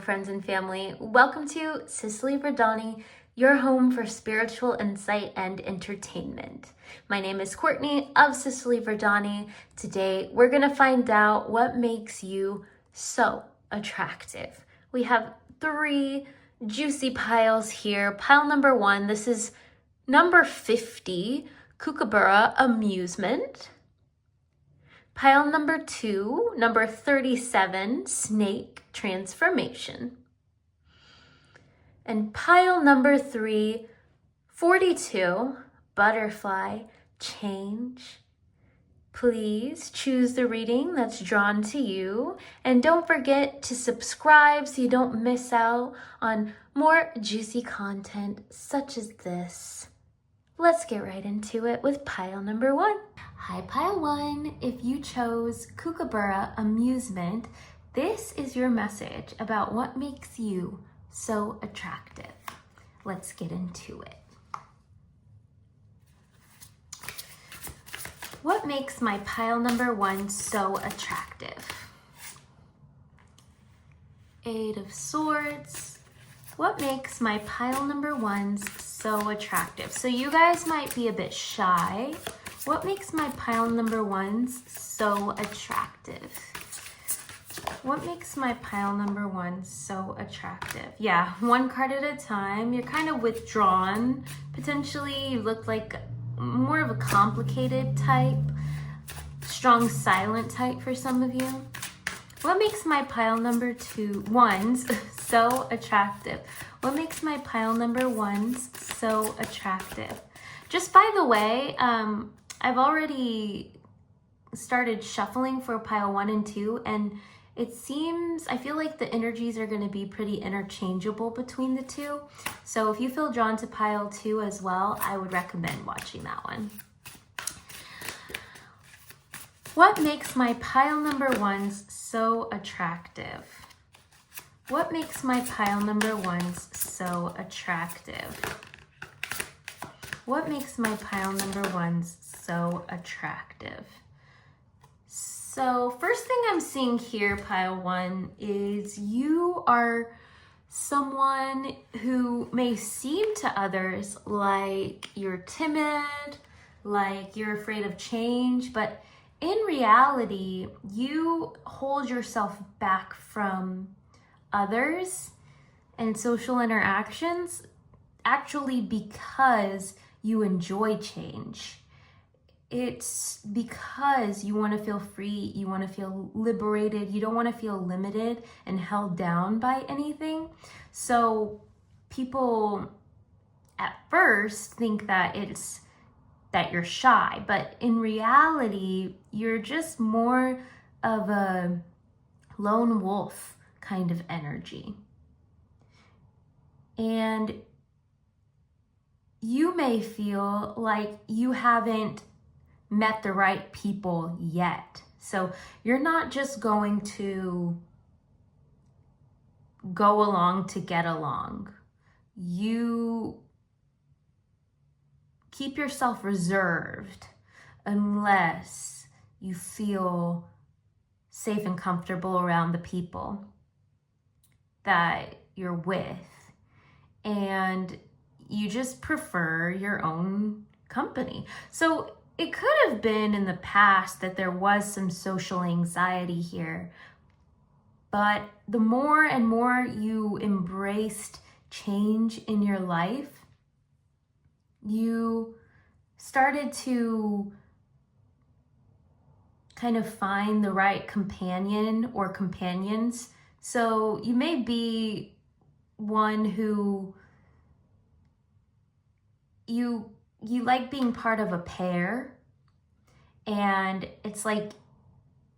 friends and family. Welcome to Cicely Verdani, your home for spiritual insight and entertainment. My name is Courtney of Cicely Verdani. Today, we're going to find out what makes you so attractive. We have 3 juicy piles here. Pile number 1, this is number 50, Kookaburra Amusement. Pile number 2, number 37, Snake Transformation. And pile number 3, 42, Butterfly Change. Please choose the reading that's drawn to you. And don't forget to subscribe so you don't miss out on more juicy content such as this. Let's get right into it with pile number 1. Hi, pile 1. If you chose Kookaburra Amusement, this is your message about what makes you so attractive. Let's get into it. What makes my pile number 1 so attractive? 8 of Swords. What makes my pile number 1s so attractive? So you guys might be a bit shy. What makes my pile number 1s so attractive? What makes my pile number 1 so attractive? Yeah, 1 card at a time. You're kind of withdrawn. Potentially you look like more of a complicated type, strong silent type for some of you. What makes my pile number 1s so attractive? What makes my pile number 1s so attractive? Just by the way, I've already started shuffling for pile 1 and 2, and I feel like the energies are going to be pretty interchangeable between the two. So if you feel drawn to pile 2 as well, I would recommend watching that one. What makes my pile number 1s so attractive? What makes my pile number 1s so attractive? What makes my pile number 1s so attractive? So first thing I'm seeing here, pile 1, is you are someone who may seem to others like you're timid, like you're afraid of change, but in reality, you hold yourself back from others and social interactions actually because you enjoy change. It's because you want to feel free, you want to feel liberated, you don't want to feel limited and held down by anything. So people at first think that you're shy, but in reality, you're just more of a lone wolf kind of energy. And you may feel like you haven't met the right people yet. So you're not just going to go along to get along. You keep yourself reserved unless you feel safe and comfortable around the people that you're with. And you just prefer your own company. So it could have been in the past that there was some social anxiety here, but the more and more you embraced change in your life, you started to kind of find the right companion or companions. So you may be one who you like being part of a pair, and it's like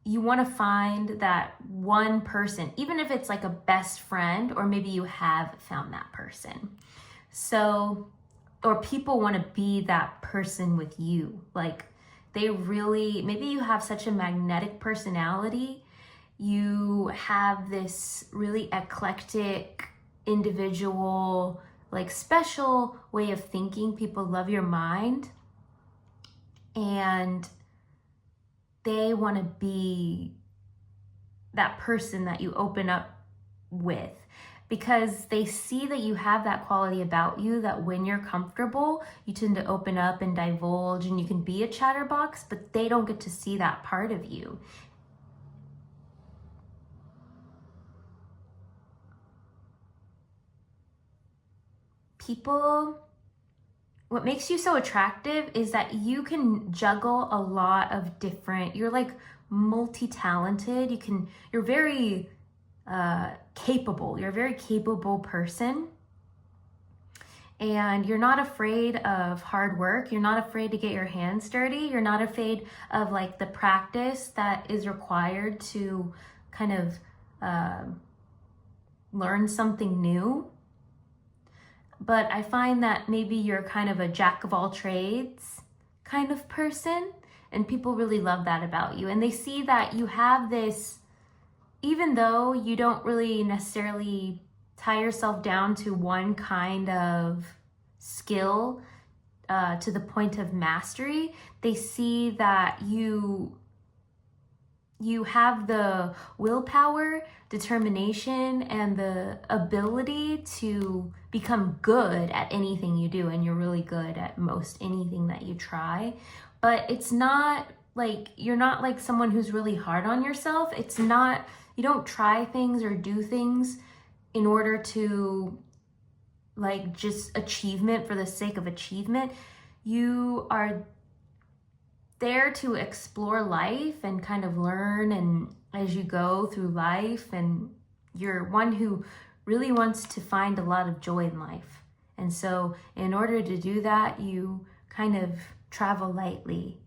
you want to find that one person, even if it's like a best friend, or maybe you have found that person. So, or people want to be that person with you. Like maybe you have such a magnetic personality. You have this really eclectic, individual, like special way of thinking. People love your mind and they want to be that person that you open up with, because they see that you have that quality about you, that when you're comfortable, you tend to open up and divulge and you can be a chatterbox, but they don't get to see that part of you. People, what makes you so attractive is that you can juggle a lot of different, you're like multi-talented. You're very capable. You're a very capable person. And you're not afraid of hard work. You're not afraid to get your hands dirty. You're not afraid of like the practice that is required to kind of learn something new. But I find that maybe you're kind of a jack of all trades kind of person, and people really love that about you. And they see that you have this, even though you don't really necessarily tie yourself down to one kind of skill to the point of mastery, they see that you have the willpower, determination, and the ability to become good at anything you do, and you're really good at most anything that you try. But it's not like, you're not like someone who's really hard on yourself. It's not, you don't try things or do things in order to like just achievement for the sake of achievement. You are there to explore life and kind of learn, and as you go through life, and you're one who really wants to find a lot of joy in life. And so in order to do that, you kind of travel lightly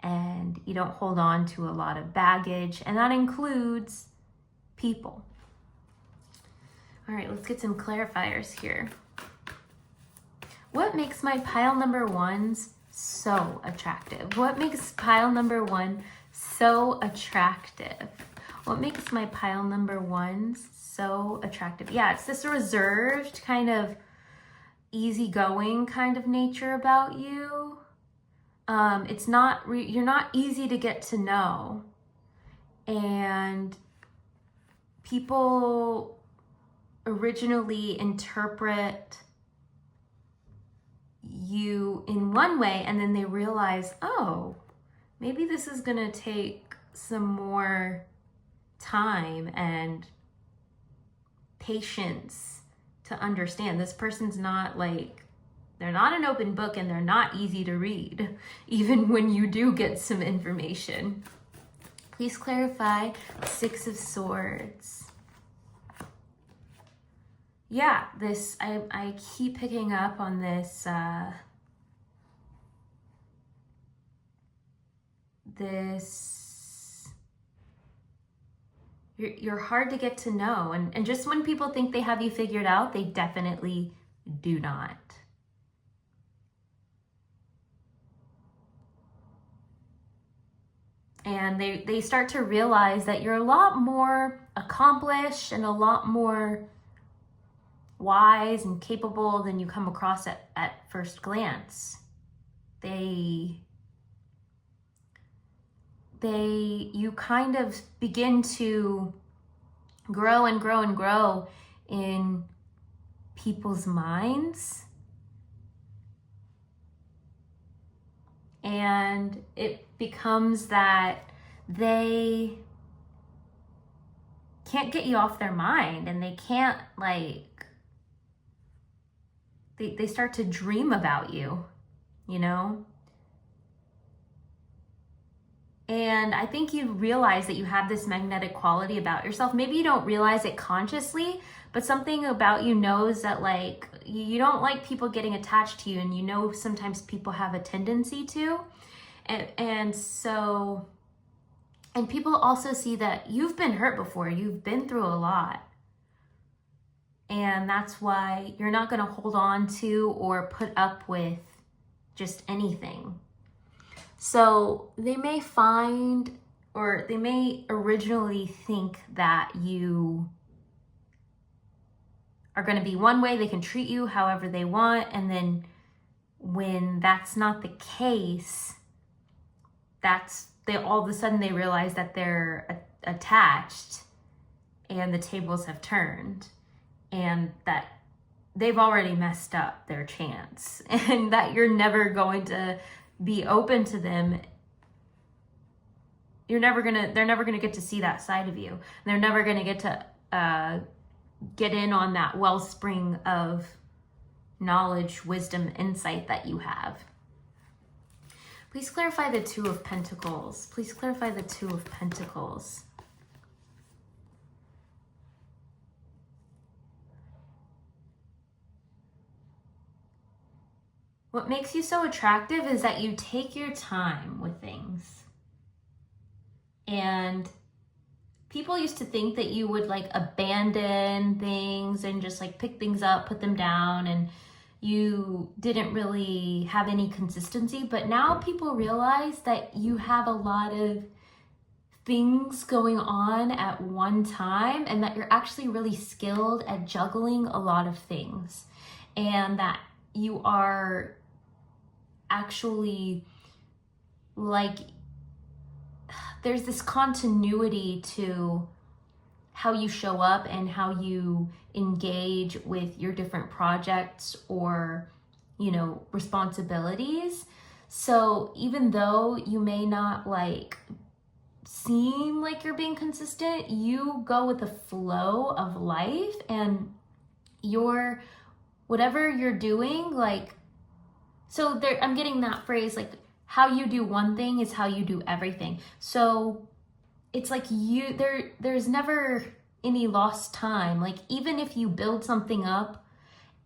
and you don't hold on to a lot of baggage, and that includes people. All right, let's get some clarifiers here. What makes my pile number ones so attractive? What makes pile number one so attractive? What makes my pile number ones so attractive? Yeah, it's this reserved, kind of easygoing kind of nature about you. It's not, you're not easy to get to know. And people originally interpret you in one way, and then they realize, oh, maybe this is gonna take some more time and patience to understand. This person's not like, they're not an open book, and they're not easy to read, even when you do get some information. Please clarify. Six of Swords. Yeah, this, I keep picking up on this, you're hard to get to know. And just when people think they have you figured out, they definitely do not. And they start to realize that you're a lot more accomplished and a lot more wise and capable than you come across at first glance. You kind of begin to grow and grow and grow in people's minds. And it becomes that they can't get you off their mind, and they can't they start to dream about you, you know? And I think you realize that you have this magnetic quality about yourself. Maybe you don't realize it consciously, but something about you knows that like, you don't like people getting attached to you, and you know sometimes people have a tendency to. And so, and people also see that you've been hurt before, you've been through a lot. And that's why you're not gonna hold on to or put up with just anything. So they may find, or they may originally think that you are going to be one way, they can treat you however they want, and then when that's not the case, they all of a sudden they realize that they're attached, and the tables have turned, and that they've already messed up their chance, and that you're never going to be open to them. They're never gonna get to see that side of you. They're never gonna get to get in on that wellspring of knowledge, wisdom, insight that you have. Please clarify the Two of Pentacles. Please clarify the Two of Pentacles. What makes you so attractive is that you take your time with things. And people used to think that you would like abandon things and just like pick things up, put them down, and you didn't really have any consistency. But now people realize that you have a lot of things going on at one time, and that you're actually really skilled at juggling a lot of things, and that you are actually like, there's this continuity to how you show up and how you engage with your different projects or, you know, responsibilities. So even though you may not like seem like you're being consistent, you go with the flow of life, and your whatever you're doing, like, so there, I'm getting that phrase, like, how you do one thing is how you do everything. So it's like there's never any lost time. Like, even if you build something up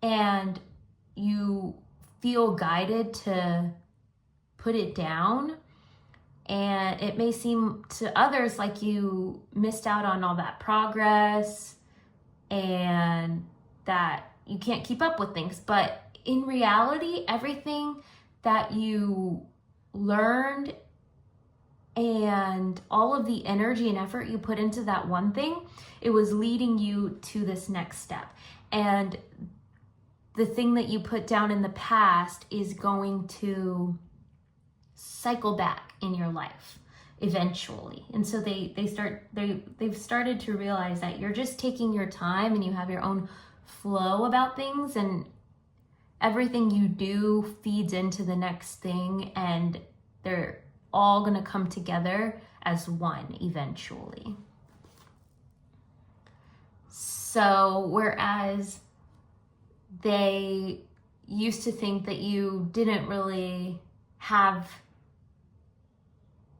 and you feel guided to put it down, and it may seem to others like you missed out on all that progress and that you can't keep up with things, but in reality, everything that you learned and all of the energy and effort you put into that one thing, it was leading you to this next step. And the thing that you put down in the past is going to cycle back in your life eventually. And so they've started to realize that you're just taking your time and you have your own flow about things, and everything you do feeds into the next thing, and they're all going to come together as one eventually. So whereas they used to think that you didn't really have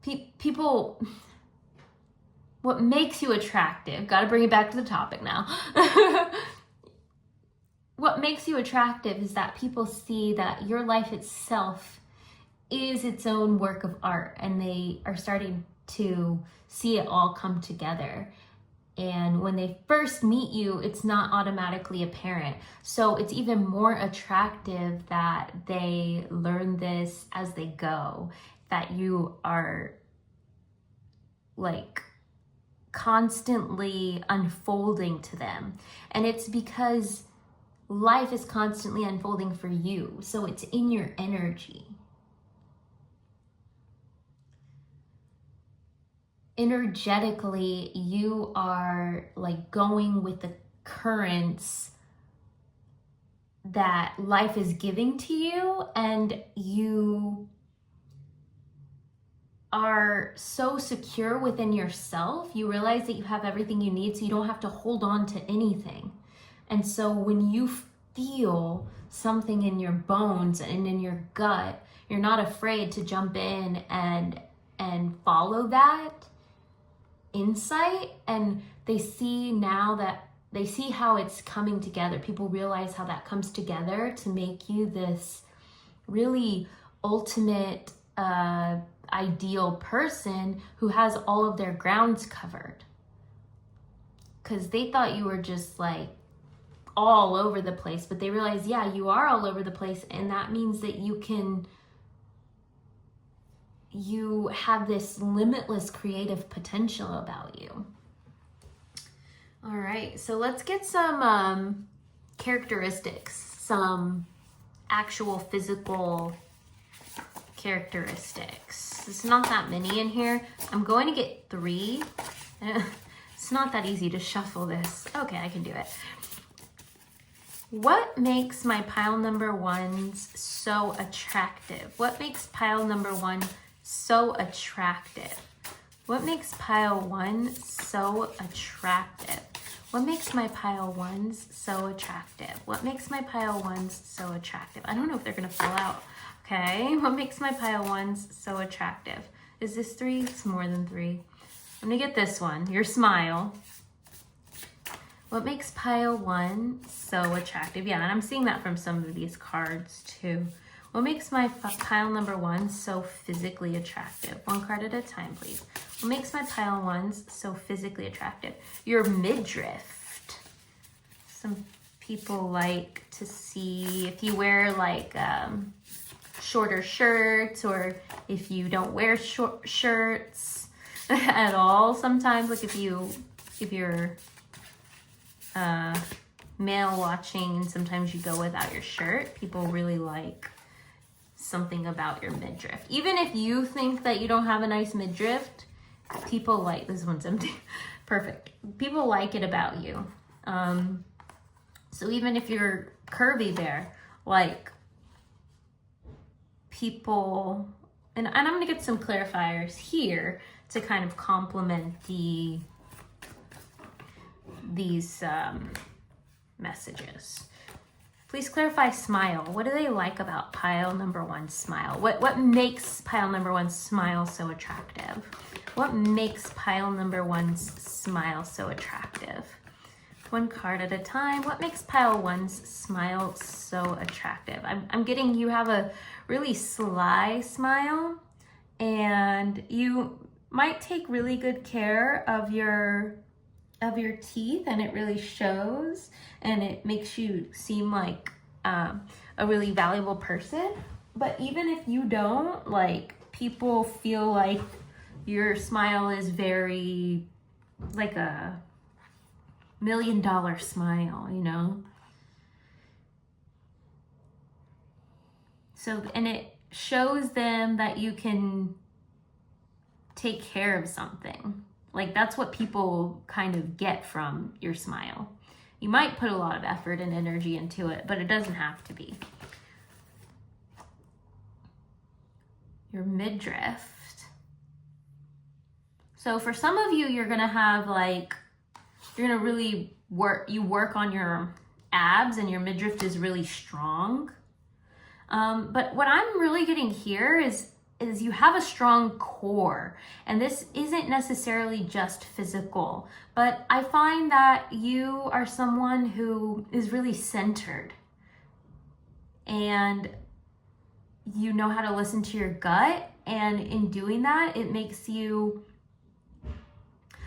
people, what makes you attractive, got to bring it back to the topic now. What makes you attractive is that people see that your life itself is its own work of art, and they are starting to see it all come together. And when they first meet you, it's not automatically apparent. So it's even more attractive that they learn this as they go, that you are like constantly unfolding to them. And it's because life is constantly unfolding for you. So it's in your energy. Energetically, you are like going with the currents that life is giving to you, and you are so secure within yourself. You realize that you have everything you need, so you don't have to hold on to anything. And so when you feel something in your bones and in your gut, you're not afraid to jump in and follow that insight. And they see now that they see how it's coming together. People realize how that comes together to make you this really ultimate ideal person who has all of their grounds covered. Because they thought you were just like all over the place, but they realize, yeah, you are all over the place, and that means that you have this limitless creative potential about you. All right, so let's get some characteristics, some actual physical characteristics. There's not that many in here. I'm going to get 3. It's not that easy to shuffle this. Okay, I can do it. What makes my pile number ones so attractive? What makes pile number one so attractive? What makes pile one so attractive? What makes my pile ones so attractive? What makes my pile ones so attractive? I don't know if they're gonna fall out. Okay, what makes my pile ones so attractive? Is this 3? It's more than 3. I'm gonna get this one, your smile. What makes pile 1 so attractive? Yeah, and I'm seeing that from some of these cards too. What makes my pile number 1 so physically attractive? One card at a time, please. What makes my pile 1s so physically attractive? Your midriff. Some people like to see if you wear like shorter shirts, or if you don't wear short shirts at all sometimes, like if you're male watching and sometimes you go without your shirt, people really like something about your midriff. Even if you think that you don't have a nice midriff, people like, this one's empty, perfect. People like it about you. So even if you're curvy there, like people, and I'm gonna get some clarifiers here to kind of complement these messages. Please clarify smile. What do they like about pile number 1 smile? What makes pile number 1 smile so attractive? What makes pile number 1's smile so attractive? One card at a time. What makes pile 1's smile so attractive? I'm getting you have a really sly smile, and you might take really good care of your teeth, and it really shows, and it makes you seem like a really valuable person. But even if you don't, like, people feel like your smile is very like a $1 million smile, you know? So, and it shows them that you can take care of something. Like, that's what people kind of get from your smile. You might put a lot of effort and energy into it, but it doesn't have to be. Your midriff. So for some of you, you're gonna have like, you're gonna really work on your abs, and your midriff is really strong. But what I'm really getting here is you have a strong core, and this isn't necessarily just physical, but I find that you are someone who is really centered, and you know how to listen to your gut, and in doing that, it makes you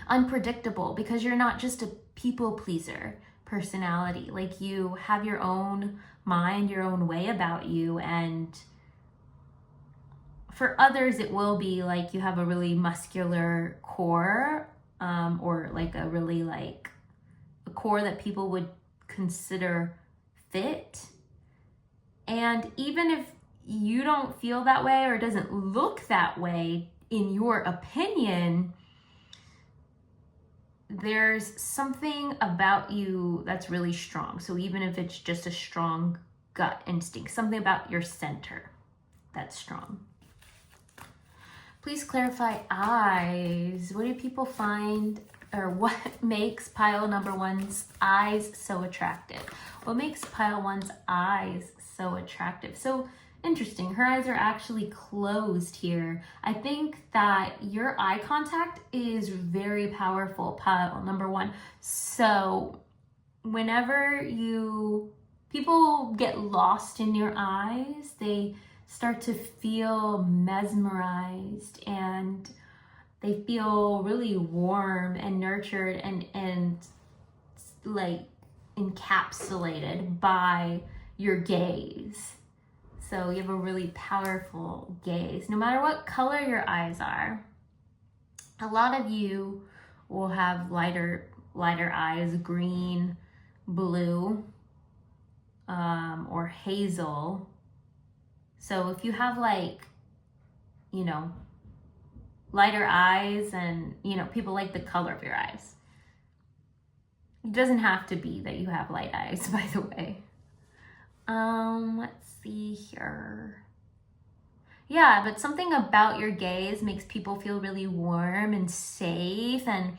unpredictable because you're not just a people pleaser personality. Like, you have your own mind, your own way about you, and for others it will be like you have a really muscular core, or like a really like a core that people would consider fit. And even if you don't feel that way, or it doesn't look that way in your opinion, there's something about you that's really strong. So even if it's just a strong gut instinct, something about your center that's strong. Please clarify eyes. What do people find, or what makes pile number 1's eyes so attractive? What makes pile 1's eyes so attractive? So interesting, her eyes are actually closed here. I think that your eye contact is very powerful, pile number 1. So whenever people get lost in your eyes, they start to feel mesmerized, and they feel really warm and nurtured and like encapsulated by your gaze. So you have a really powerful gaze, no matter what color your eyes are. A lot of you will have lighter eyes, green, blue, or hazel. So if you have like, you know, lighter eyes, and, you know, people like the color of your eyes. It doesn't have to be that you have light eyes, by the way. Let's see here. Yeah, but something about your gaze makes people feel really warm and safe, and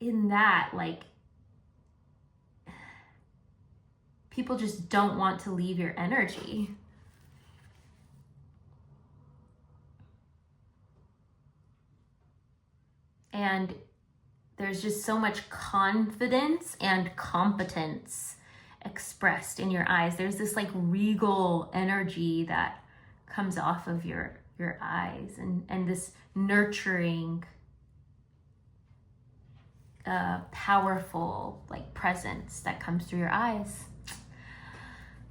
in that, like, people just don't want to leave your energy. And there's just so much confidence and competence expressed in your eyes. There's this like regal energy that comes off of your eyes, and this nurturing, powerful like presence that comes through your eyes.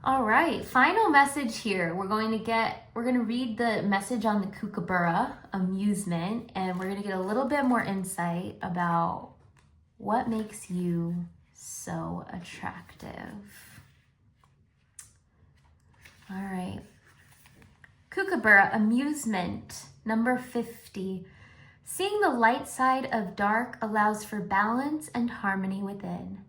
All right, final message here. We're going to read the message on the kookaburra, amusement, and we're going to get a little bit more insight about what makes you so attractive. All right. Kookaburra, amusement, number 50. Seeing the light side of dark allows for balance and harmony within.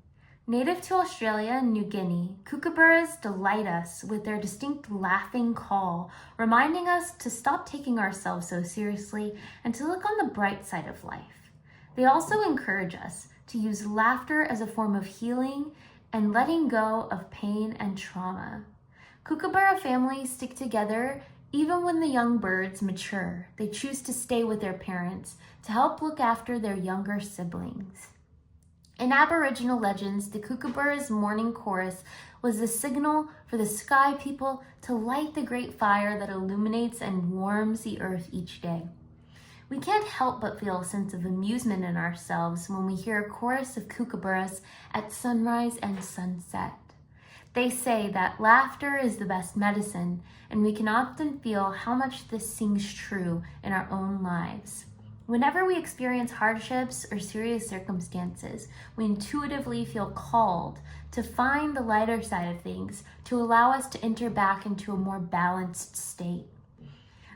Native to Australia and New Guinea, kookaburras delight us with their distinct laughing call, reminding us to stop taking ourselves so seriously and to look on the bright side of life. They also encourage us to use laughter as a form of healing and letting go of pain and trauma. Kookaburra families stick together even when the young birds mature. They choose to stay with their parents to help look after their younger siblings. In Aboriginal legends, the kookaburra's morning chorus was the signal for the sky people to light the great fire that illuminates and warms the earth each day. We can't help but feel a sense of amusement in ourselves when we hear a chorus of kookaburras at sunrise and sunset. They say that laughter is the best medicine, and we can often feel how much this sings true in our own lives. Whenever we experience hardships or serious circumstances, we intuitively feel called to find the lighter side of things to allow us to enter back into a more balanced state.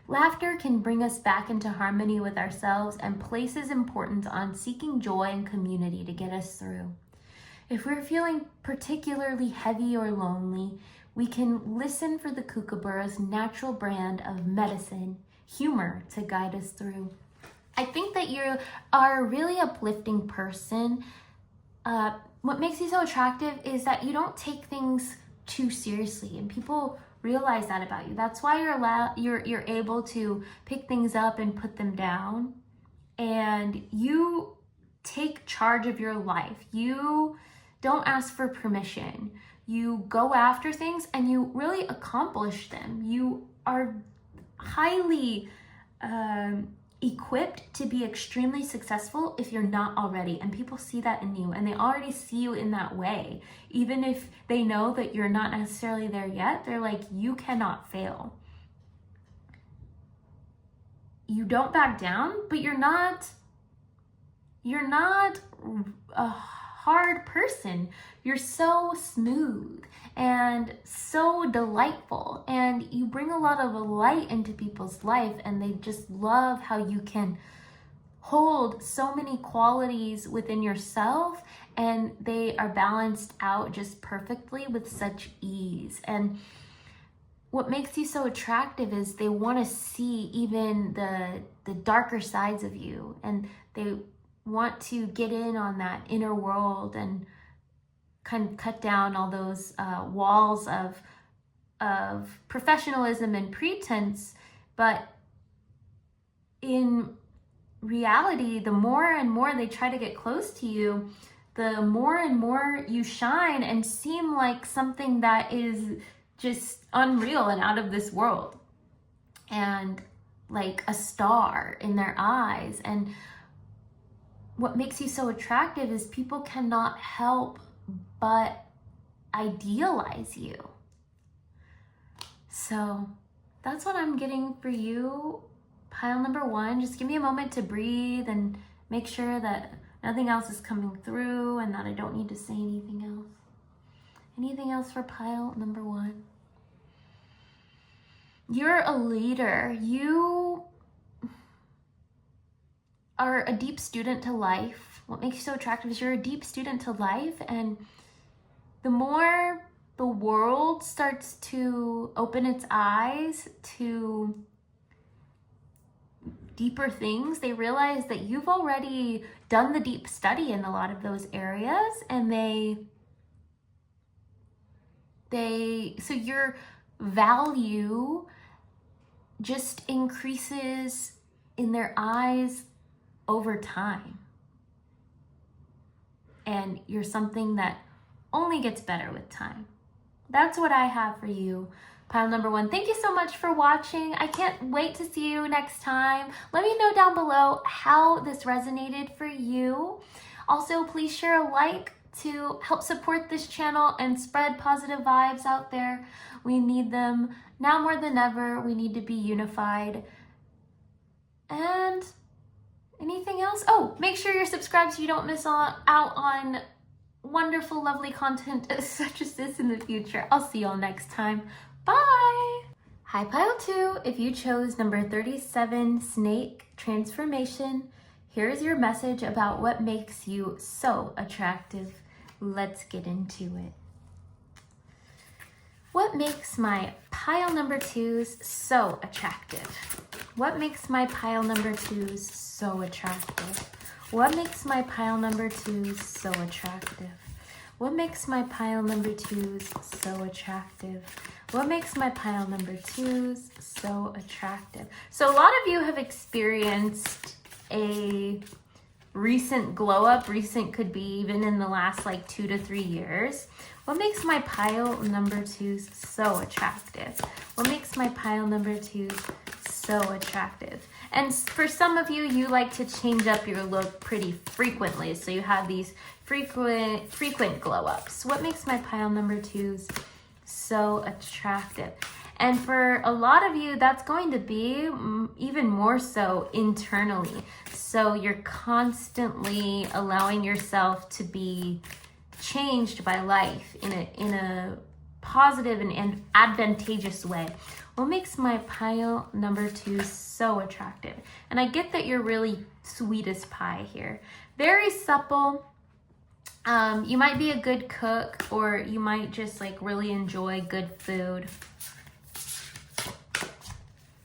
Laughter can bring us back into harmony with ourselves and places importance on seeking joy and community to get us through. If we're feeling particularly heavy or lonely, we can listen for the kookaburra's natural brand of medicine, humor, to guide us through. I think that you are a really uplifting person. What makes you so attractive is that you don't take things too seriously, and people realize that about you. That's why you're able to pick things up and put them down, and you take charge of your life. You don't ask for permission. You go after things and you really accomplish them. You are highly equipped to be extremely successful if you're not already, and people see that in you, and they already see you in that way. Even if they know that you're not necessarily there yet, they're like, you cannot fail. You don't back down, but you're not a hard person. You're so smooth and so delightful, and you bring a lot of light into people's life, and they just love how you can hold so many qualities within yourself, and they are balanced out just perfectly with such ease. And what makes you so attractive is they want to see even the darker sides of you, and they want to get in on that inner world and kind of cut down all those walls of professionalism and pretense. But in reality, the more and more they try to get close to you, the more and more you shine and seem like something that is just unreal and out of this world, and like a star in their eyes. And what makes you so attractive is people cannot help but idealize you. So that's what I'm getting for you, pile number 1. Just give me a moment to breathe and make sure that nothing else is coming through and that I don't need to say anything else. Anything else for pile number 1? You're a leader. You are a deep student to life. What makes you so attractive is you're a deep student to life, and the more the world starts to open its eyes to deeper things, they realize that you've already done the deep study in a lot of those areas, and so your value just increases in their eyes over time. And you're something that only gets better with time. That's what I have for you, pile number 1. Thank you so much for watching. I can't wait to see you next time. Let me know down below how this resonated for you. Also, please share a like to help support this channel and spread positive vibes out there. We need them now more than ever. We need to be unified. And anything else? Oh, make sure you're subscribed so you don't miss out on wonderful, lovely content such as this in the future. I'll see y'all next time. Bye! Hi, pile 2. If you chose number 37, Snake Transformation, here's your message about what makes you so attractive. Let's get into it. What makes my pile number 2s so attractive? What makes my pile number 2s so attractive? What makes my pile number 2s so attractive? What makes my pile number 2s so attractive? What makes my pile number 2s so attractive? So a lot of you have experienced a recent glow up. Recent could be even in the last like 2 to 3 years. What makes my pile number 2s so attractive? What makes my pile number 2s so attractive? And for some of you, you like to change up your look pretty frequently. So you have these frequent glow ups. What makes my pile number 2s so attractive? And for a lot of you, that's going to be even more so internally. So you're constantly allowing yourself to be changed by life in a positive and advantageous way. What makes my pile number 2 so attractive? And I get that you're really sweet as pie here. Very supple. You might be a good cook, or you might just like really enjoy good food.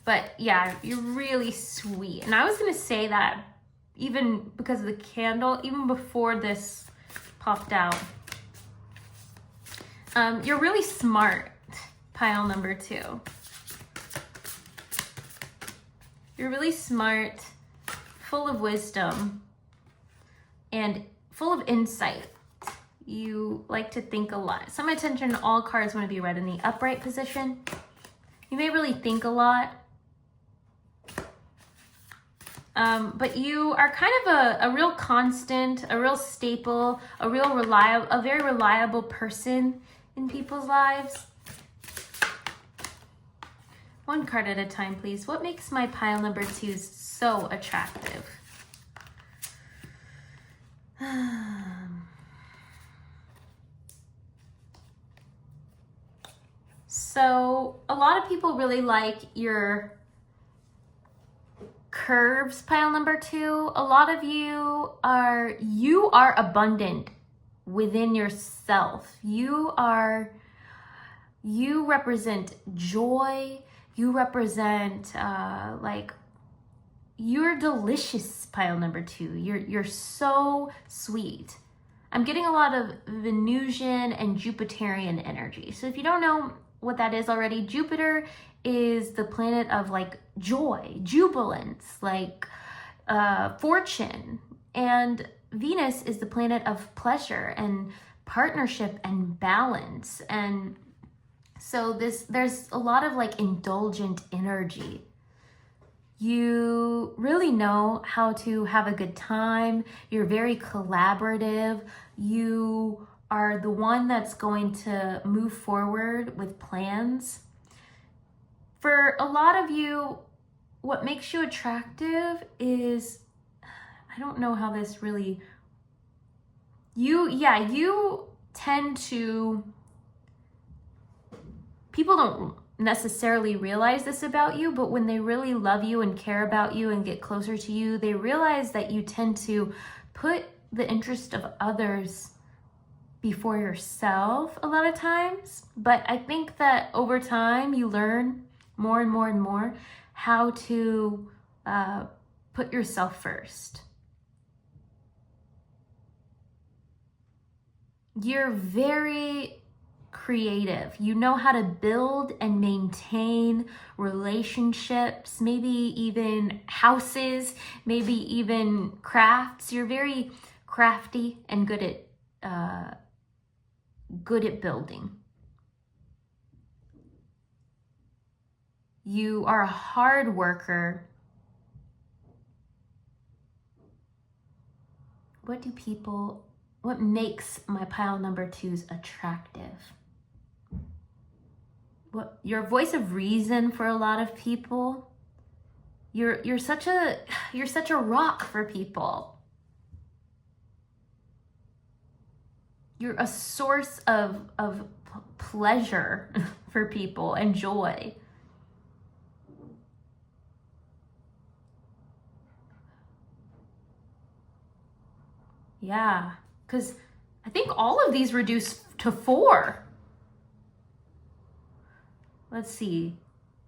But yeah, you're really sweet. And I was gonna say that even because of the candle, even before this popped out. You're really smart, pile number 2. You're really smart, full of wisdom, and full of insight. You like to think a lot. Some attention, all cards want to be read in the upright position. You may really think a lot. But you are kind of a real constant, a real staple, a very reliable person in people's lives. One card at a time, please. What makes my pile number 2s so attractive? So a lot of people really like your curves, pile number 2. A lot of you are abundant within yourself. You represent joy. You represent you're delicious, pile number 2. You're so sweet. I'm getting a lot of Venusian and Jupiterian energy. So if you don't know what that is already, Jupiter is the planet of like joy, jubilance, like fortune, and Venus is the planet of pleasure and partnership and balance. And so there's a lot of like indulgent energy. You really know how to have a good time. You're very collaborative. You are the one that's going to move forward with plans. For a lot of you, what makes you attractive is, I don't know how this really, you tend to, people don't necessarily realize this about you, but when they really love you and care about you and get closer to you, they realize that you tend to put the interest of others before yourself a lot of times. But I think that over time you learn more and more and more how to put yourself first. You're very creative. You know how to build and maintain relationships, maybe even houses, maybe even crafts. You're very crafty and good at building. You are a hard worker. What makes my pile number 2s attractive? You're a voice of reason for a lot of people. You're such a rock for people. You're a source of pleasure for people and joy. Yeah, because I think all of these reduce to 4. Let's see,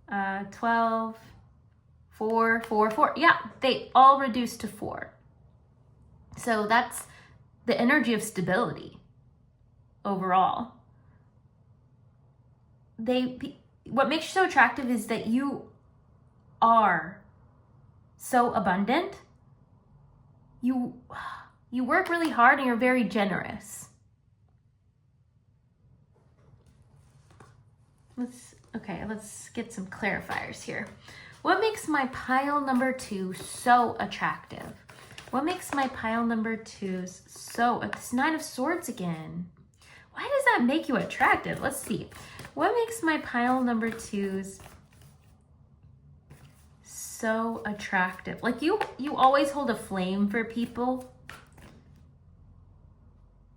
12, 4, 4, 4. Yeah, they all reduce to 4. So that's the energy of stability overall. What makes you so attractive is that you are so abundant. You work really hard and you're very generous. Let's get some clarifiers here. What makes my pile number 2 so attractive? What makes my pile number 2s so... It's 9 of Swords again. Why does that make you attractive? Let's see. What makes my pile number 2s so attractive? Like you always hold a flame for people.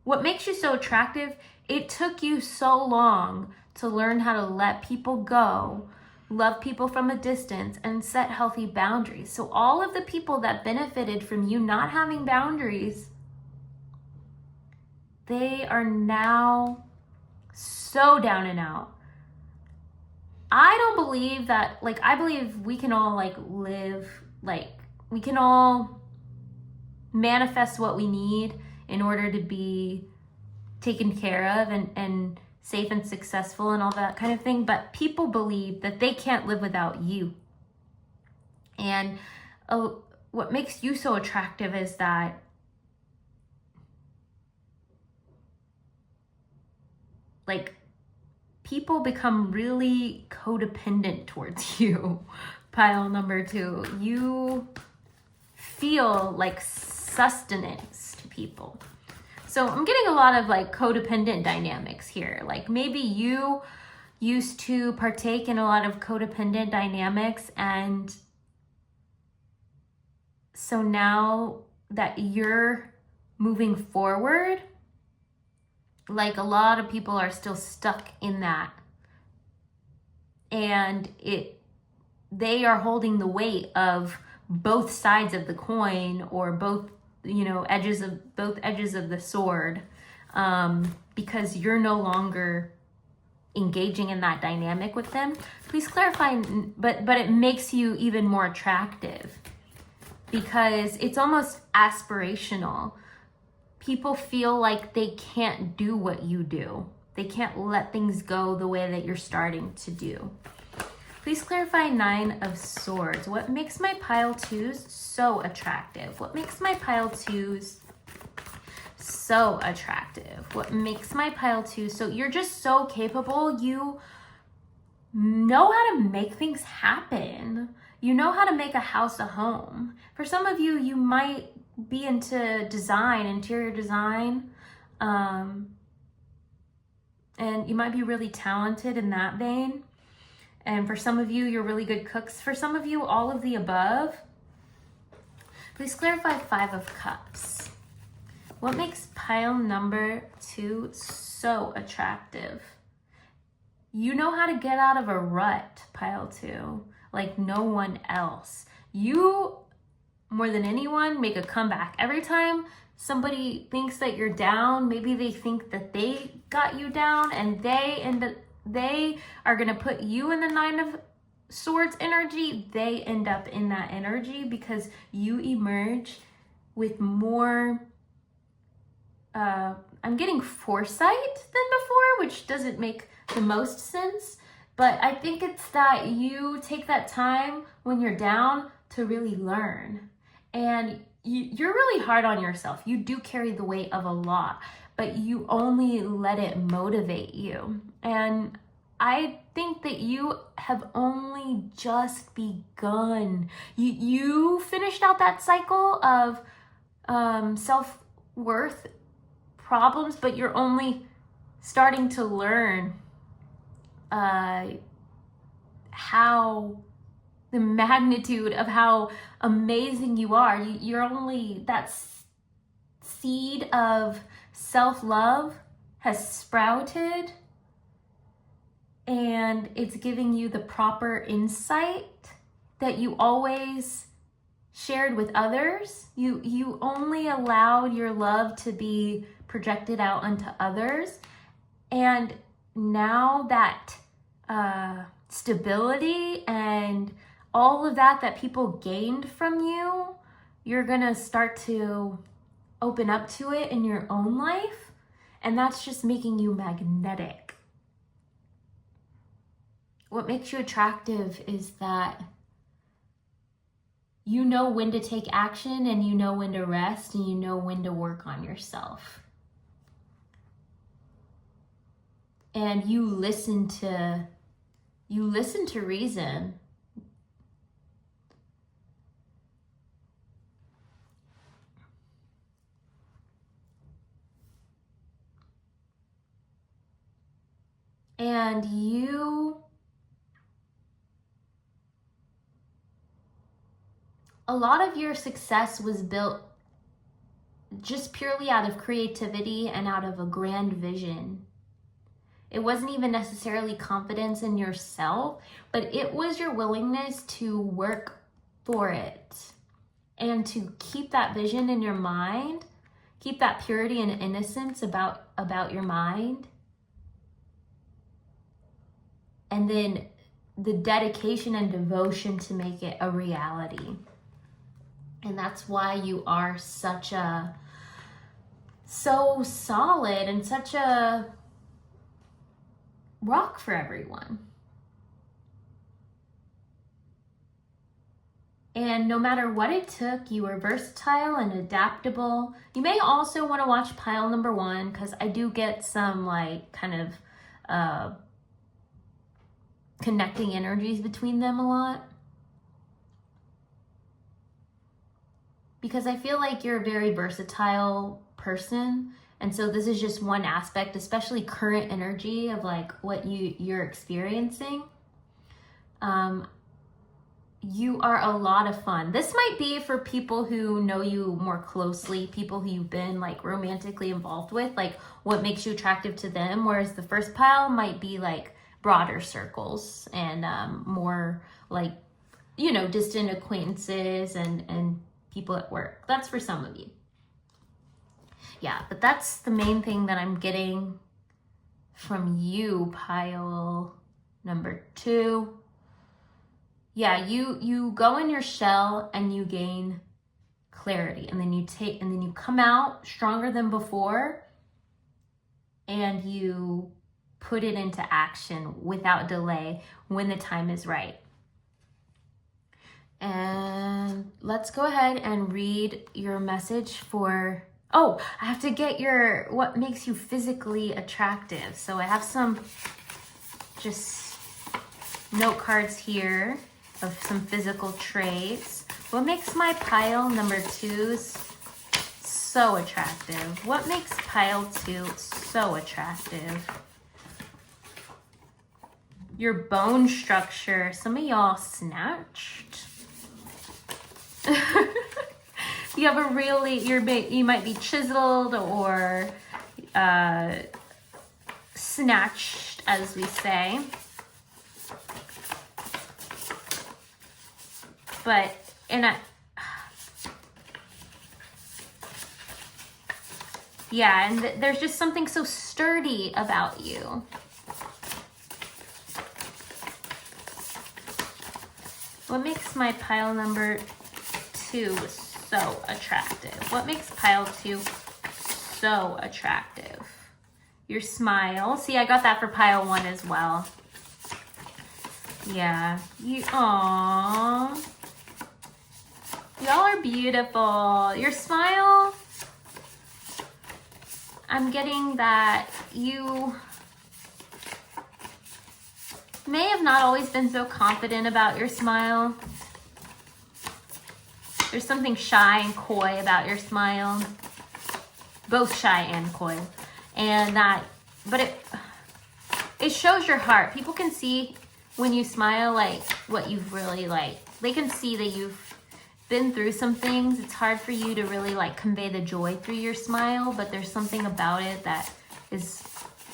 What makes you so attractive? It took you so long to learn how to let people go, love people from a distance, and set healthy boundaries. So all of the people that benefited from you not having boundaries, they are now so down and out. I don't believe that, I believe we can all live, we can all manifest what we need in order to be taken care of and safe and successful and all that kind of thing. But people believe that they can't live without you. And what makes you so attractive is that people become really codependent towards you. Pile number 2, you feel like sustenance to people. So I'm getting a lot of codependent dynamics here. Maybe you used to partake in a lot of codependent dynamics, and so now that you're moving forward, a lot of people are still stuck in that. And they are holding the weight of both sides of the coin, or both edges of the sword, because you're no longer engaging in that dynamic with them. Please clarify, but it makes you even more attractive because it's almost aspirational. People feel like they can't do what you do. They can't let things go the way that you're starting to do. Please clarify 9 of Swords. What makes my pile 2s so attractive? What makes my pile 2s so attractive? What makes my pile 2 so... You're just so capable. You know how to make things happen. You know how to make a house a home. For some of you, you might be into design, interior design, and you might be really talented in that vein. And for some of you, you're really good cooks. For some of you, all of the above. Please clarify 5 of Cups. What makes pile number 2 so attractive? You know how to get out of a rut, pile 2, like no one else. You, more than anyone, make a comeback. Every time somebody thinks that you're down, maybe they think that they got you down, and they are gonna put you in the 9 of Swords energy. They end up in that energy because you emerge with more, I'm getting foresight than before, which doesn't make the most sense. But I think it's that you take that time when you're down to really learn. And you're really hard on yourself. You do carry the weight of a lot, but you only let it motivate you. And I think that you have only just begun. You finished out that cycle of self-worth problems, but you're only starting to learn how the magnitude of how amazing you are. You're only, that seed of self-love has sprouted, and it's giving you the proper insight that you always shared with others. You only allowed your love to be projected out onto others, and now that stability and all of that people gained from you, you're gonna start to open up to it in your own life, and that's just making you magnetic. What makes you attractive is that you know when to take action, and you know when to rest, and you know when to work on yourself. And you listen to reason. And a lot of your success was built just purely out of creativity and out of a grand vision. It wasn't even necessarily confidence in yourself, but it was your willingness to work for it and to keep that vision in your mind, keep that purity and innocence about your mind. And then the dedication and devotion to make it a reality. And that's why you are so solid and such a rock for everyone. And no matter what it took, you were versatile and adaptable. You may also want to watch pile number 1, because I do get some kind of connecting energies between them a lot. Because I feel like you're a very versatile person. And so this is just one aspect, especially current energy of what you're experiencing. You are a lot of fun. This might be for people who know you more closely, people who you've been romantically involved with, what makes you attractive to them. Whereas the first pile might be broader circles and more distant acquaintances and people at work. That's for some of you. Yeah, but that's the main thing that I'm getting from you, pile number 2. Yeah, you go in your shell and you gain clarity, and then you come out stronger than before, and you put it into action without delay when the time is right. And let's go ahead and read your message for, I have to get what makes you physically attractive. So I have some just note cards here of some physical traits. What makes my pile number 2 so attractive? What makes pile 2 so attractive? Your bone structure. Some of y'all snatched. You have a really, you might be chiseled or snatched as we say. But yeah, and there's just something so sturdy about you. What makes my pile number 2 so attractive? What makes pile 2 so attractive? Your smile. See, I got that for pile 1 as well. Yeah, aww. Y'all are beautiful. Your smile, I'm getting that you may have not always been so confident about your smile. There's something shy and coy about your smile. Both shy and coy. And but it shows your heart. People can see when you smile, like, what you've really, like, they can see that you've been through some things. It's hard for you to really, like, convey the joy through your smile, but there's something about it that is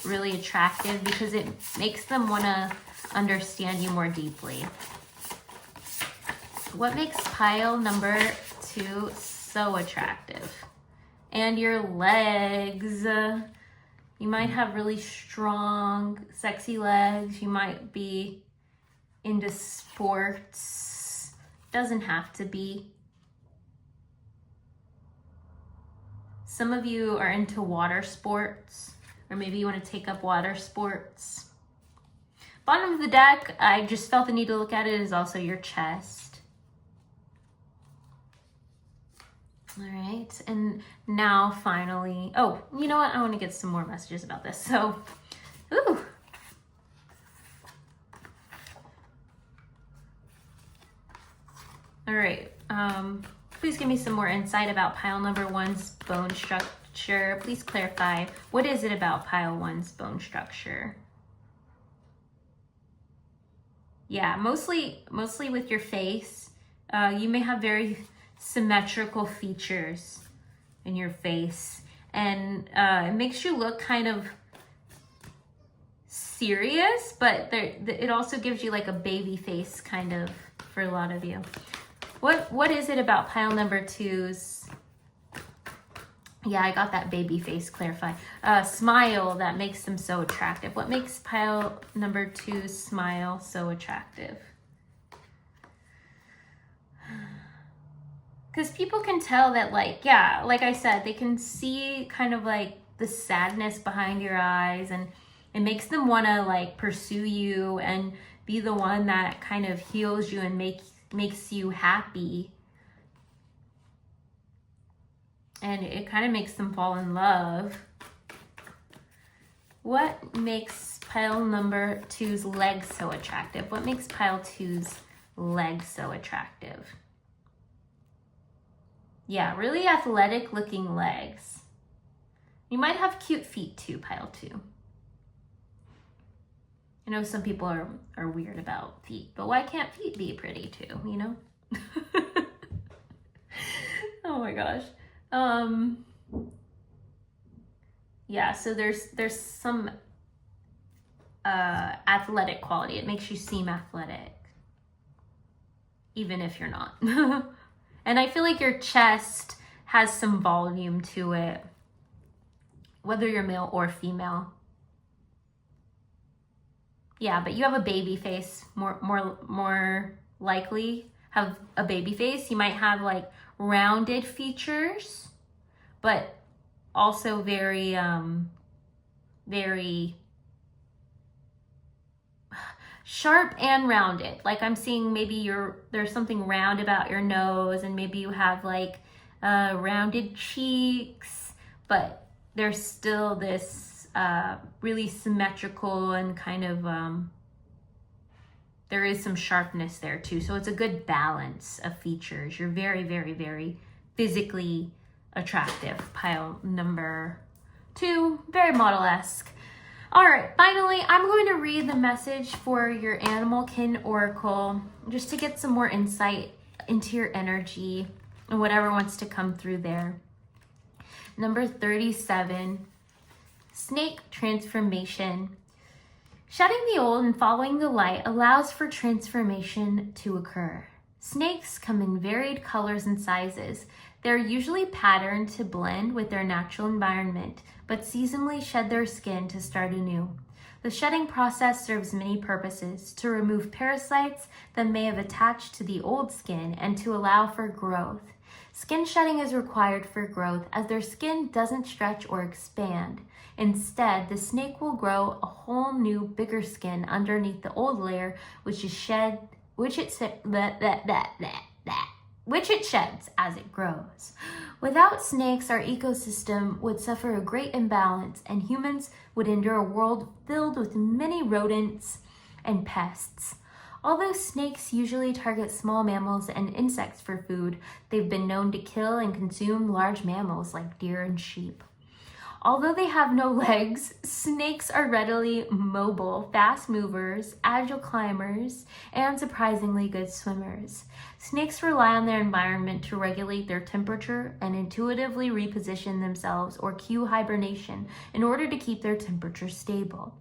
really attractive because it makes them want to understand you more deeply. What makes pile number 2 so attractive? And your legs. You might have really strong, sexy legs. You might be into sports. Doesn't have to be. Some of you are into water sports, or maybe you want to take up water sports. Bottom of the deck, I just felt the need to look at it, is also your chest. All right, and now finally, oh, you know what? I want to get some more messages about this. So, ooh. All right, please give me some more insight about pile number 1's bone structure. Please clarify, what is it about pile 1's bone structure? Yeah, mostly with your face. You may have very symmetrical features in your face, and it makes you look kind of serious, but it also gives you like a baby face kind of for a lot of you. What is it about pile number 2's? Yeah, I got that baby face clarified. Smile that makes them so attractive. What makes pile number 2's smile so attractive? Because people can tell that, like, yeah, like I said, they can see kind of like the sadness behind your eyes, and it makes them want to like pursue you and be the one that kind of heals you and makes you happy. And it kind of makes them fall in love. What makes pile number 2's legs so attractive? What makes pile 2's legs so attractive? Yeah, really athletic looking legs. You might have cute feet too, pile 2. I know some people are weird about feet, but why can't feet be pretty too, you know? Oh my gosh. Yeah, so there's some athletic quality. It makes you seem athletic, even if you're not. And I feel like your chest has some volume to it, whether you're male or female. Yeah, but you have a baby face, more likely have a baby face. You might have like rounded features, but also very sharp and rounded. Like I'm seeing maybe there's something round about your nose, and maybe you have like rounded cheeks, but there's still this really symmetrical and kind of there is some sharpness there too. So it's a good balance of features. You're very, very, very physically attractive. Pile number 2, very model-esque. All right, finally, I'm going to read the message for your animal kin oracle just to get some more insight into your energy and whatever wants to come through there. Number 37, snake transformation. Shedding the old and following the light allows for transformation to occur. Snakes come in varied colors and sizes. They're usually patterned to blend with their natural environment, but seasonally shed their skin to start anew. The shedding process serves many purposes: to remove parasites that may have attached to the old skin and to allow for growth. Skin shedding is required for growth as their skin doesn't stretch or expand. Instead, the snake will grow a whole new, bigger skin underneath the old layer, which it sheds as it grows. Without snakes, our ecosystem would suffer a great imbalance, and humans would endure a world filled with many rodents and pests. Although snakes usually target small mammals and insects for food, they've been known to kill and consume large mammals like deer and sheep. Although they have no legs, snakes are readily mobile, fast movers, agile climbers, and surprisingly good swimmers. Snakes rely on their environment to regulate their temperature and intuitively reposition themselves or cue hibernation in order to keep their temperature stable.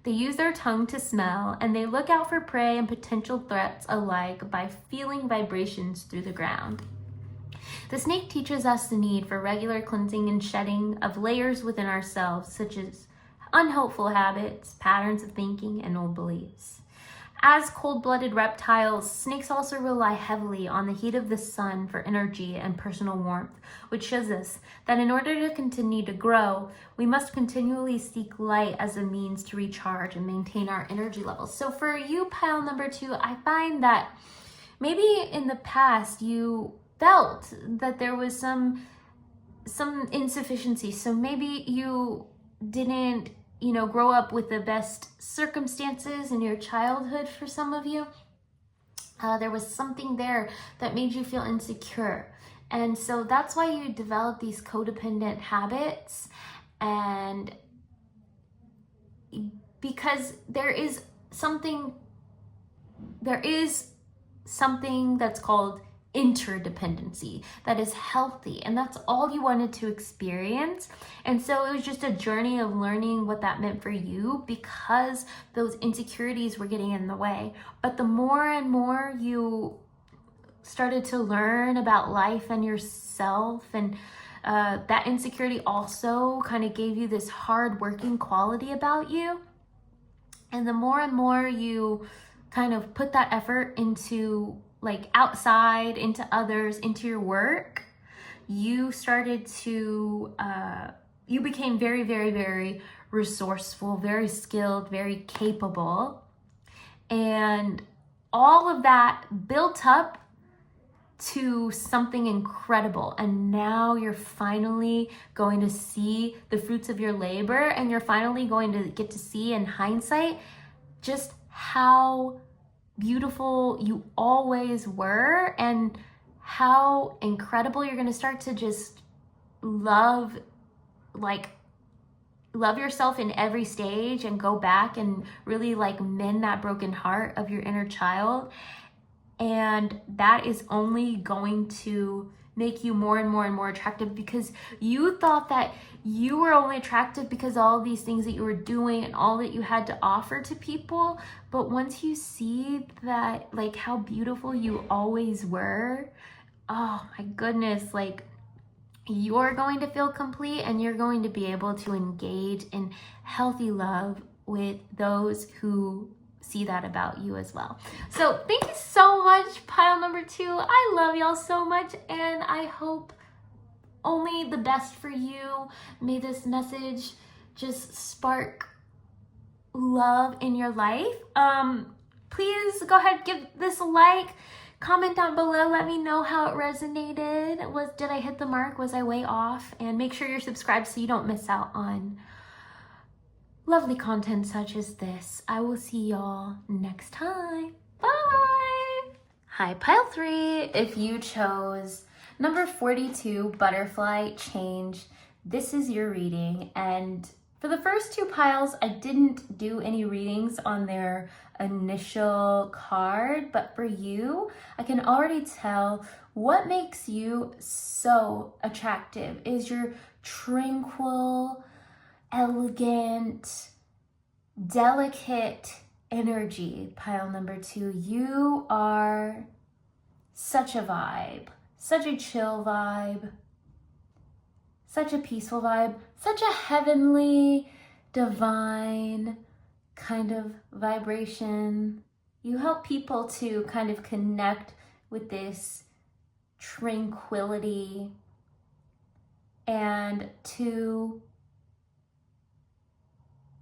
They use their tongue to smell, and they look out for prey and potential threats alike by feeling vibrations through the ground. The snake teaches us the need for regular cleansing and shedding of layers within ourselves, such as unhelpful habits, patterns of thinking, and old beliefs. As cold-blooded reptiles, snakes also rely heavily on the heat of the sun for energy and personal warmth, which shows us that in order to continue to grow, we must continually seek light as a means to recharge and maintain our energy levels. So for you, pile number 2, I find that maybe in the past you felt that there was some insufficiency. So maybe you didn't, grow up with the best circumstances in your childhood. For some of you, there was something there that made you feel insecure. And so that's why you develop these codependent habits. And because there is something that's called interdependency that is healthy, and that's all you wanted to experience. And so it was just a journey of learning what that meant for you, because those insecurities were getting in the way. But the more and more you started to learn about life and yourself, and that insecurity also kind of gave you this hard-working quality about you, and the more and more you kind of put that effort into outside, into others, into your work, you started to, you became very, very, very resourceful, very skilled, very capable. And all of that built up to something incredible. And now you're finally going to see the fruits of your labor, and you're finally going to get to see in hindsight just how beautiful you always were, and how incredible you're going to start to just love yourself in every stage, and go back and really mend that broken heart of your inner child. And that is only going to make you more and more and more attractive, because you thought that you were only attractive because all these things that you were doing and all that you had to offer to people. But once you see that, how beautiful you always were, oh my goodness, you're going to feel complete, and you're going to be able to engage in healthy love with those who see that about you as well. So thank you so much, pile number 2. I love y'all so much, and I hope only the best for you. May this message just spark love in your life. Please go ahead, give this a like, comment down below, let me know how it resonated. Did I hit the mark? Was I way off? And make sure you're subscribed so you don't miss out on lovely content such as this. I will see y'all next time. Bye! Hi, pile 3. If you chose number 42, Butterfly Change, this is your reading. And for the first 2 piles, I didn't do any readings on their initial card, but for you, I can already tell what makes you so attractive is your tranquil, elegant, delicate energy, pile number 2. You are such a vibe, such a chill vibe, such a peaceful vibe, such a heavenly, divine kind of vibration. You help people to kind of connect with this tranquility and to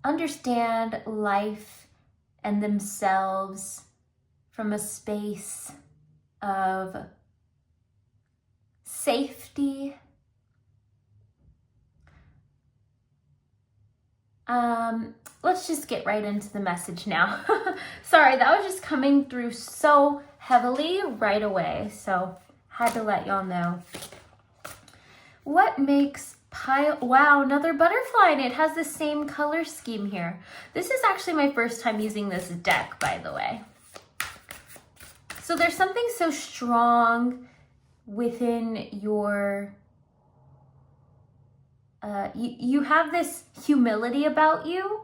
understand life and themselves from a space of safety. Let's just get right into the message now. Sorry, that was just coming through so heavily right away, so had to let y'all know. What makes wow, another butterfly, and it has the same color scheme here. This is actually my first time using this deck, by the way. So there's something so strong within your you have this humility about you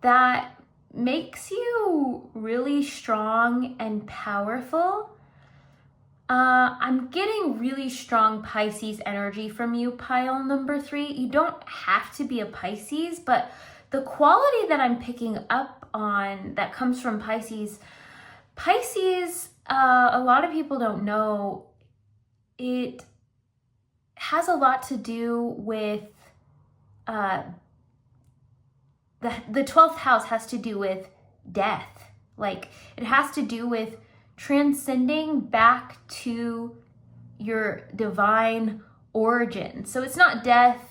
that makes you really strong and powerful. I'm getting really strong Pisces energy from you, pile number 3. You don't have to be a Pisces, but the quality that I'm picking up on that comes from Pisces, a lot of people don't know, it has a lot to do with the 12th house has to do with death. Like, it has to do with transcending back to your divine origin. So it's not death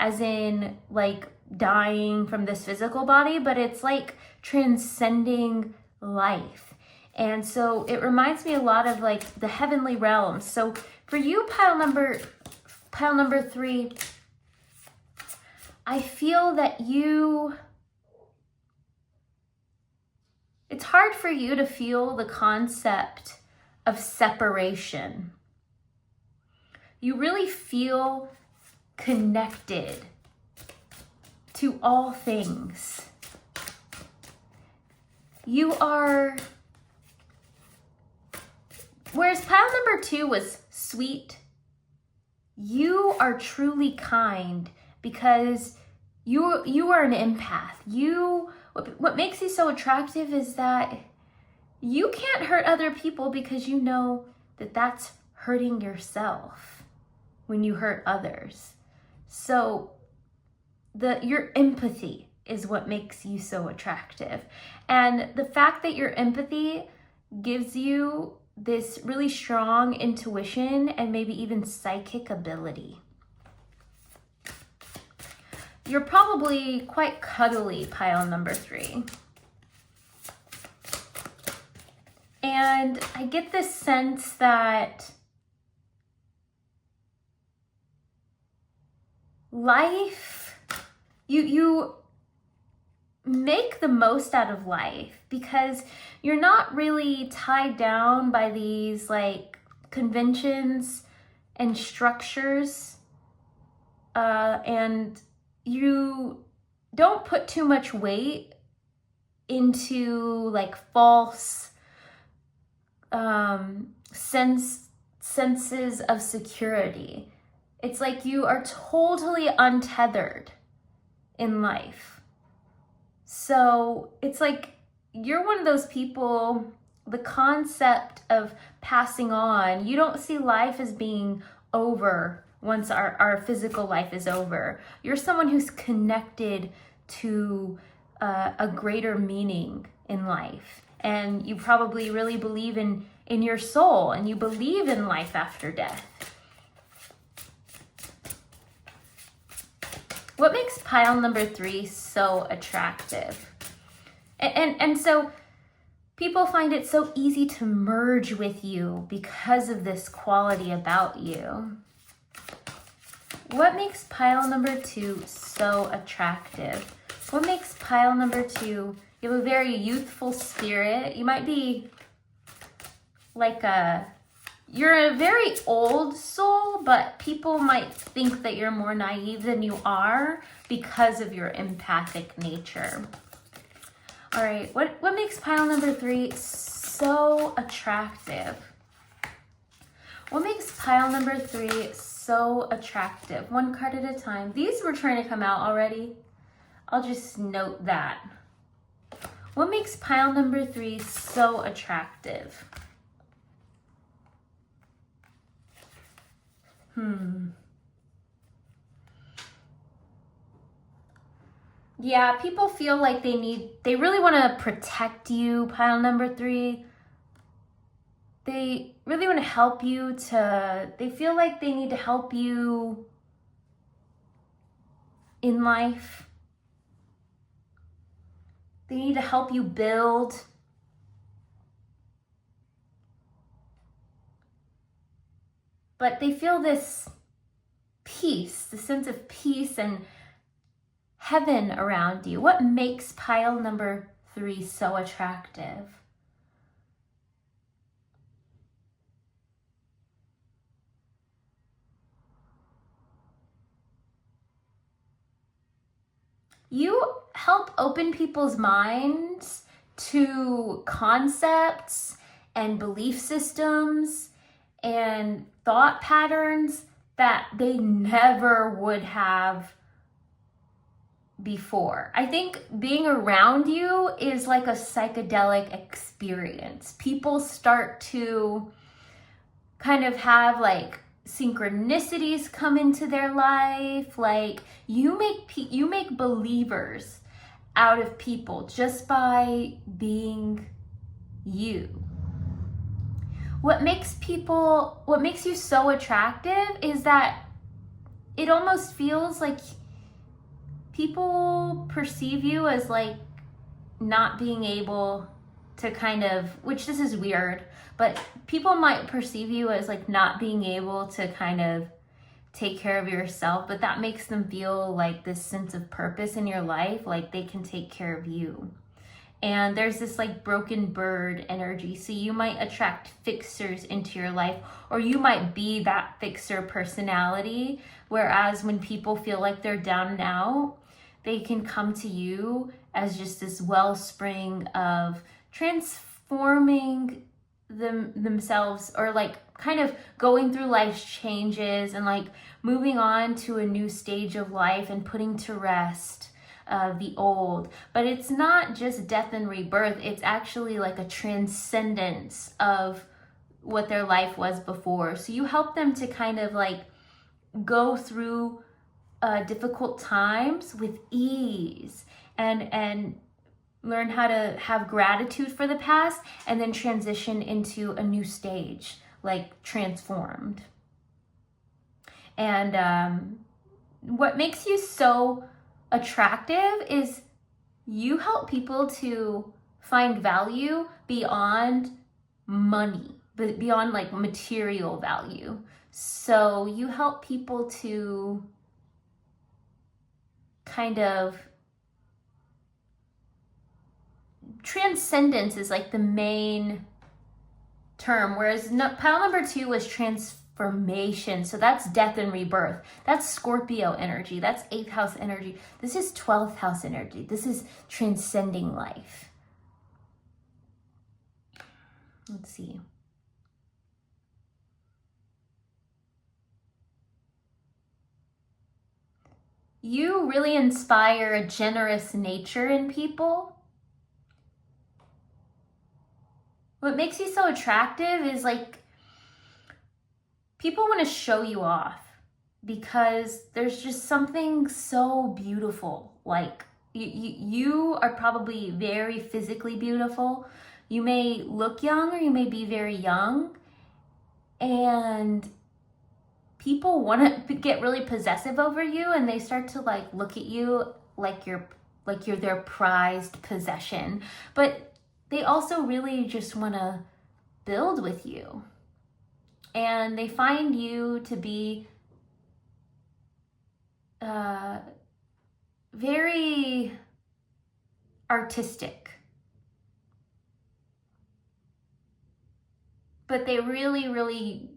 as in like dying from this physical body, but it's like transcending life. And so it reminds me a lot of like the heavenly realms. So for you, pile number 3, I feel that it's hard for you to feel the concept of separation. You really feel connected to all things. You are, whereas pile number 2 was sweet, you are truly kind because you are an empath. What makes you so attractive is that you can't hurt other people because you know that that's hurting yourself when you hurt others. So your empathy is what makes you so attractive. And the fact that your empathy gives you this really strong intuition and maybe even psychic ability. You're probably quite cuddly, pile number 3. And I get this sense that life, you make the most out of life because you're not really tied down by these like conventions and structures, and you don't put too much weight into like false senses of security. It's like you are totally untethered in life. So it's like you're one of those people, the concept of passing on, you don't see life as being over once our physical life is over. You're someone who's connected to a greater meaning in life. And you probably really believe in your soul, and you believe in life after death. What makes pile number 3 so attractive? And so people find it so easy to merge with you because of this quality about you. What makes pile number 2 so attractive? What makes pile number 2, you have a very youthful spirit. You might be like you're a very old soul, but people might think that you're more naive than you are because of your empathic nature. All right, what makes pile number 3 so attractive? What makes pile number 3 so attractive? One card at a time. These were trying to come out already. I'll just note that. What makes pile number 3 so attractive? Yeah, people feel like they really want to protect you, pile number 3. They really want to help you they feel like they need to help you in life. They need to help you build. But they feel this peace, the sense of peace and heaven around you. What makes pile number 3 so attractive? You help open people's minds to concepts and belief systems and thought patterns that they never would have before. I think being around you is like a psychedelic experience. People start to kind of have like synchronicities come into their life. Like you make believers out of people just by being you. What makes you so attractive is that it almost feels like people perceive you as like not being able to kind of, which this is weird, but people might perceive you as like not being able to kind of take care of yourself, but that makes them feel like this sense of purpose in your life, like they can take care of you. And there's this like broken bird energy. So you might attract fixers into your life, or you might be that fixer personality. Whereas when people feel like they're down and out, they can come to you as just this wellspring of transforming themselves, or like kind of going through life's changes and like moving on to a new stage of life and putting to rest the old. But it's not just death and rebirth. It's actually like a transcendence of what their life was before. So you help them to kind of like go through difficult times with ease and learn how to have gratitude for the past, and then transition into a new stage, like transformed. And what makes you so attractive is you help people to find value beyond money, but beyond like material value. So you help people to kind of, transcendence is like the main term, whereas pile number 2 was transformation. So that's death and rebirth. That's Scorpio energy. That's 8th house energy. This is 12th house energy. This is transcending life. Let's see. You really inspire a generous nature in people. What makes you so attractive is like people want to show you off because there's just something so beautiful. Like you are probably very physically beautiful. You may look young or you may be very young, and people want to get really possessive over you, and they start to like look at you like you're their prized possession. But they also really just want to build with you. And they find you to be very artistic. But they really, really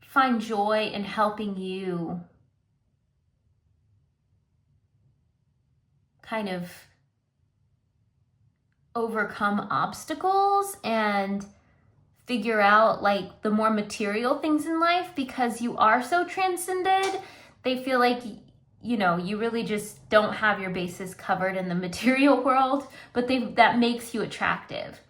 find joy in helping you kind of overcome obstacles and figure out like the more material things in life because you are so transcended. They feel like, you know, you really just don't have your bases covered in the material world, but that makes you attractive.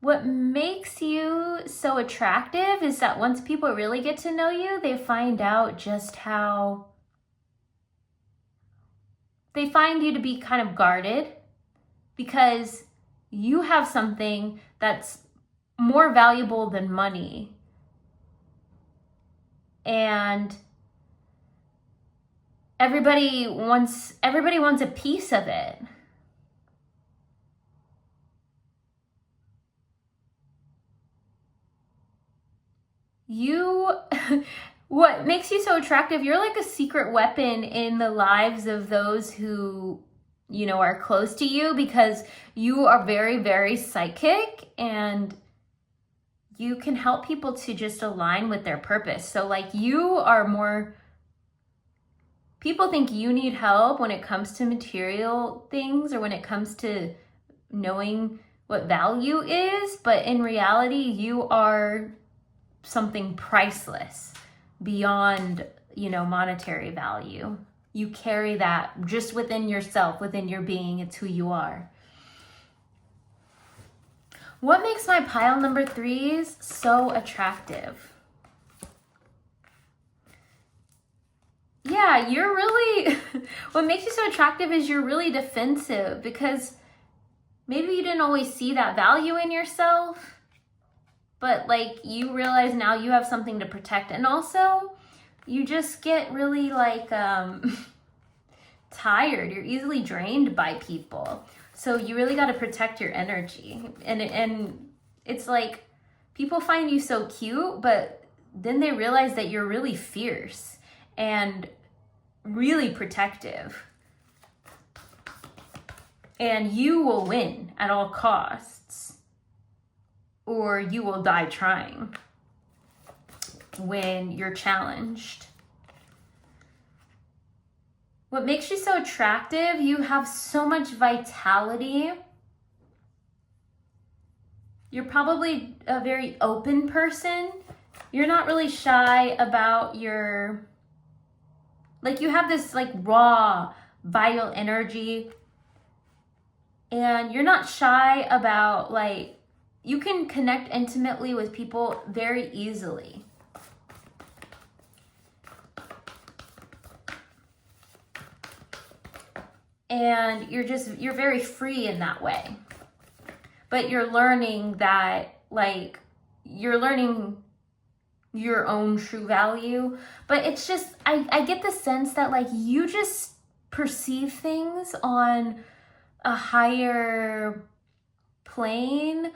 What makes you so attractive is that once people really get to know you, they find out just how they find you to be kind of guarded because you have something that's more valuable than money. And everybody wants a piece of it. What makes you so attractive, you're like a secret weapon in the lives of those who, you know, are close to you because you are very, very psychic and you can help people to just align with their purpose. So like people think you need help when it comes to material things or when it comes to knowing what value is, but in reality, you are something priceless beyond, you know, monetary value. You carry that just within yourself, within your being. It's who you are. What makes my pile number 3s so attractive? Yeah, you're really, what makes you so attractive is you're really defensive because maybe you didn't always see that value in yourself, but like you realize now you have something to protect. And also you just get really like tired. You're easily drained by people. So you really got to protect your energy. And it's like people find you so cute, but then they realize that you're really fierce and really protective. And you will win at all costs, or you will die trying when you're challenged. What makes you so attractive? You have so much vitality. You're probably a very open person. You're not really shy about your, like you have this like raw, vital energy. And you're not shy about like, you can connect intimately with people very easily. And you're very free in that way. But you're learning that, like, you're learning your own true value. But it's just, I get the sense that, like, you just perceive things on a higher plane.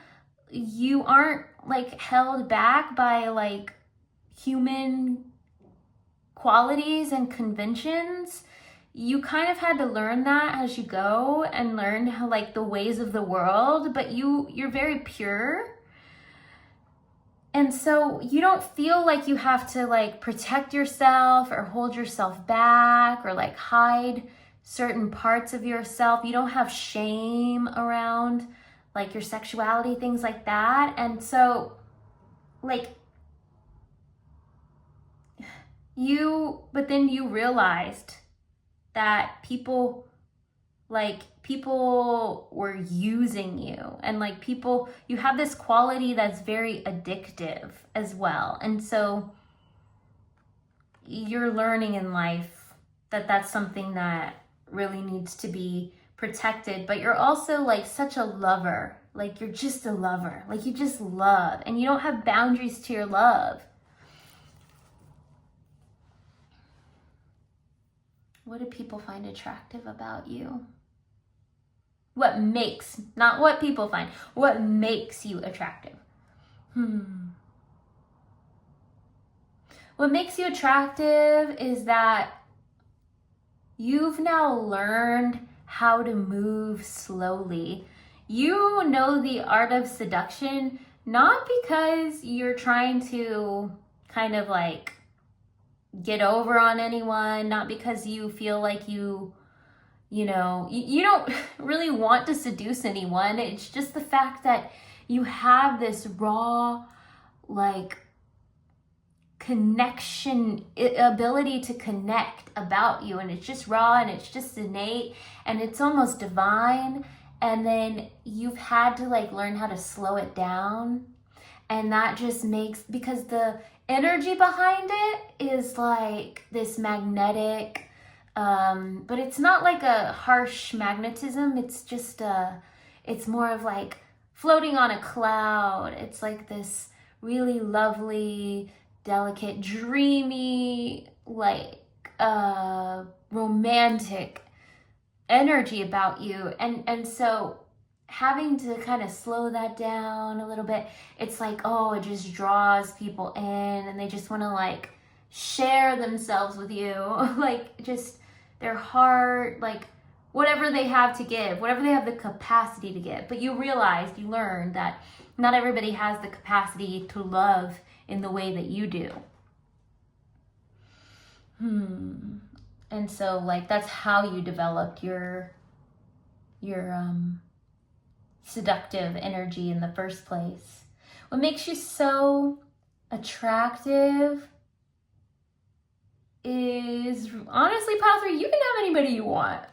You aren't, like, held back by, like, human qualities and conventions. You kind of had to learn that as you go and learn how, like, the ways of the world, but you're very pure. And so you don't feel like you have to like protect yourself or hold yourself back or like hide certain parts of yourself. You don't have shame around like your sexuality, things like that. And so like but then you realized that people were using you, and like you have this quality that's very addictive as well. And so you're learning in life that that's something that really needs to be protected, but you're also like such a lover. Like you're just a lover, like you just love, and you don't have boundaries to your love. What do people find attractive about you? What makes, not what people find, what makes you attractive? What makes you attractive is that you've now learned how to move slowly. You know the art of seduction, not because you're trying to kind of like get over on anyone, not because you feel like you you know, you don't really want to seduce anyone. It's just the fact that you have this raw, like, connection, ability to connect about you, and it's just raw and it's just innate and it's almost divine. And then you've had to like learn how to slow it down, and that just makes, because the energy behind it is like this magnetic, but it's not like a harsh magnetism. It's just it's more of like floating on a cloud. It's like this really lovely, delicate, dreamy, like romantic energy about you. And so having to kind of slow that down a little bit, it's like, oh, it just draws people in and they just want to like share themselves with you. Like just their heart, like whatever they have to give, whatever they have the capacity to give. But you learn that not everybody has the capacity to love in the way that you do. And so like that's how you developed your seductive energy in the first place. What makes you so attractive is, honestly, pile 3, you can have anybody you want.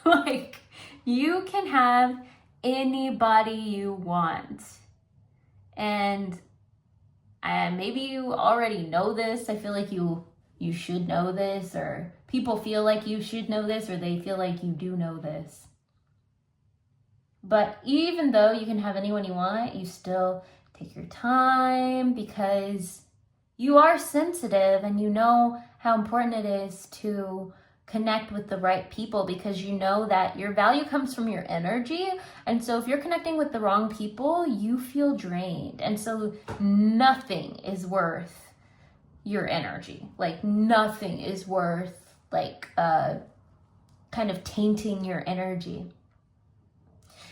Like, you can have anybody you want. And maybe you already know this. I feel like you should know this, or people feel like you should know this, or they feel like you do know this. But even though you can have anyone you want, you still take your time, because you are sensitive and you know how important it is to connect with the right people, because you know that your value comes from your energy. And so if you're connecting with the wrong people, you feel drained. And so nothing is worth your energy. Like nothing is worth like kind of tainting your energy.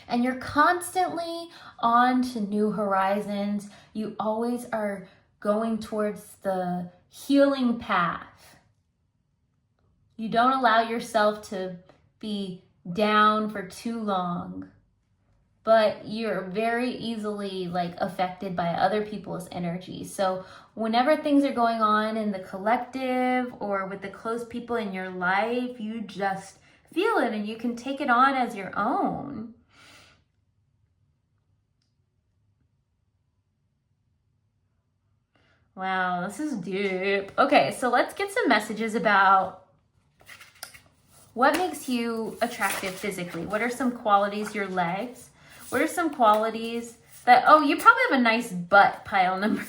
And you're constantly on to new horizons. You always are going towards the healing path. You don't allow yourself to be down for too long, but you're very easily like affected by other people's energy. So whenever things are going on in the collective or with the close people in your life, you just feel it and you can take it on as your own. Wow, this is deep. Okay, so let's get some messages about what makes you attractive physically. What are some qualities, your legs? What are some qualities that, oh, you probably have a nice butt, pile number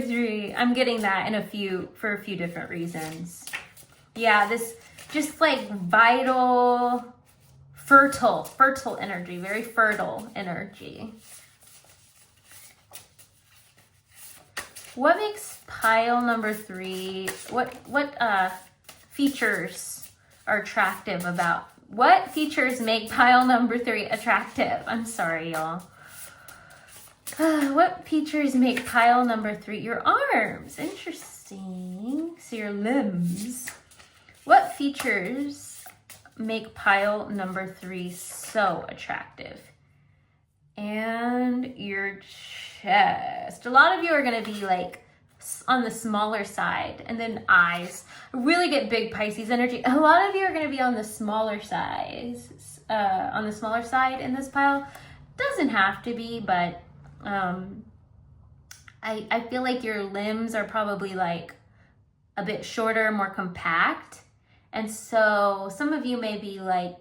3. I'm getting that for a few different reasons. Yeah, this just like vital, fertile energy, very fertile energy. What makes pile number 3, what features are attractive about, what features make pile number 3 attractive? I'm sorry, y'all. What features make pile number 3? Your arms. Interesting. So your limbs. What features make pile number 3 so attractive? And your chest. A lot of you are going to be like on the smaller side, and then eyes. Really get big Pisces energy. A lot of you are going to be on the smaller side in this pile. Doesn't have to be, but I feel like your limbs are probably like a bit shorter, more compact, and so some of you may be like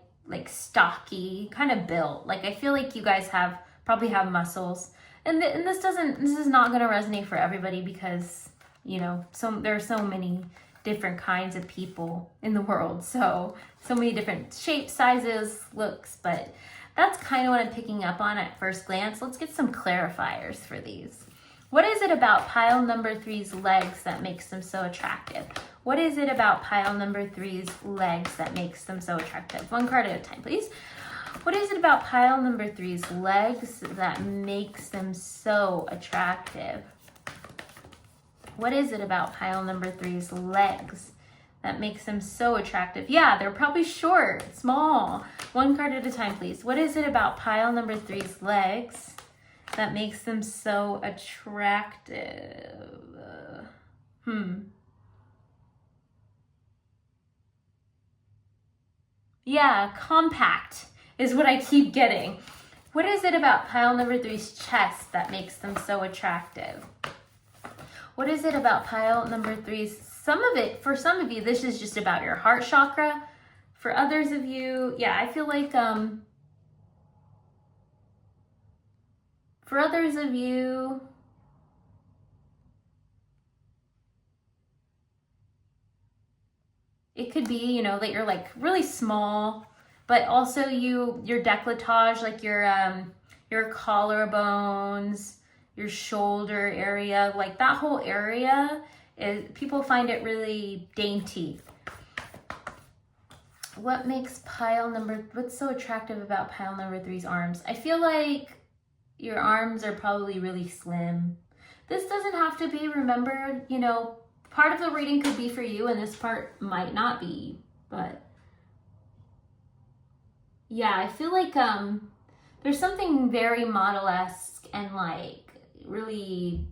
stocky, kind of built. Like I feel like you guys probably have muscles. And this is not going to resonate for everybody, because, you know, there are so many different kinds of people in the world. So many different shapes, sizes, looks, but that's kind of what I'm picking up on at first glance. Let's get some clarifiers for these. What is it about pile number 3's legs that makes them so attractive? What is it about pile number 3's legs that makes them so attractive? One card at a time, please. What is it about pile number 3's legs that makes them so attractive? What is it about pile number 3's legs that makes them so attractive? Yeah, they're probably short, small. One card at a time, please. What is it about pile number 3's legs that makes them so attractive? Yeah, compact is what I keep getting. What is it about pile number 3's chest that makes them so attractive? What is it about pile number 3's, for some of you, this is just about your heart chakra. For others of you, yeah, I feel like, for others of you, it could be, you know, that you're like really small, but also your décolletage, like your collarbones, your shoulder area, like that whole area people find it really dainty. What's so attractive about pile number 3's arms? I feel like your arms are probably really slim. This doesn't have to be, remember, you know, part of the reading could be for you and this part might not be, but yeah, I feel like there's something very model-esque and like really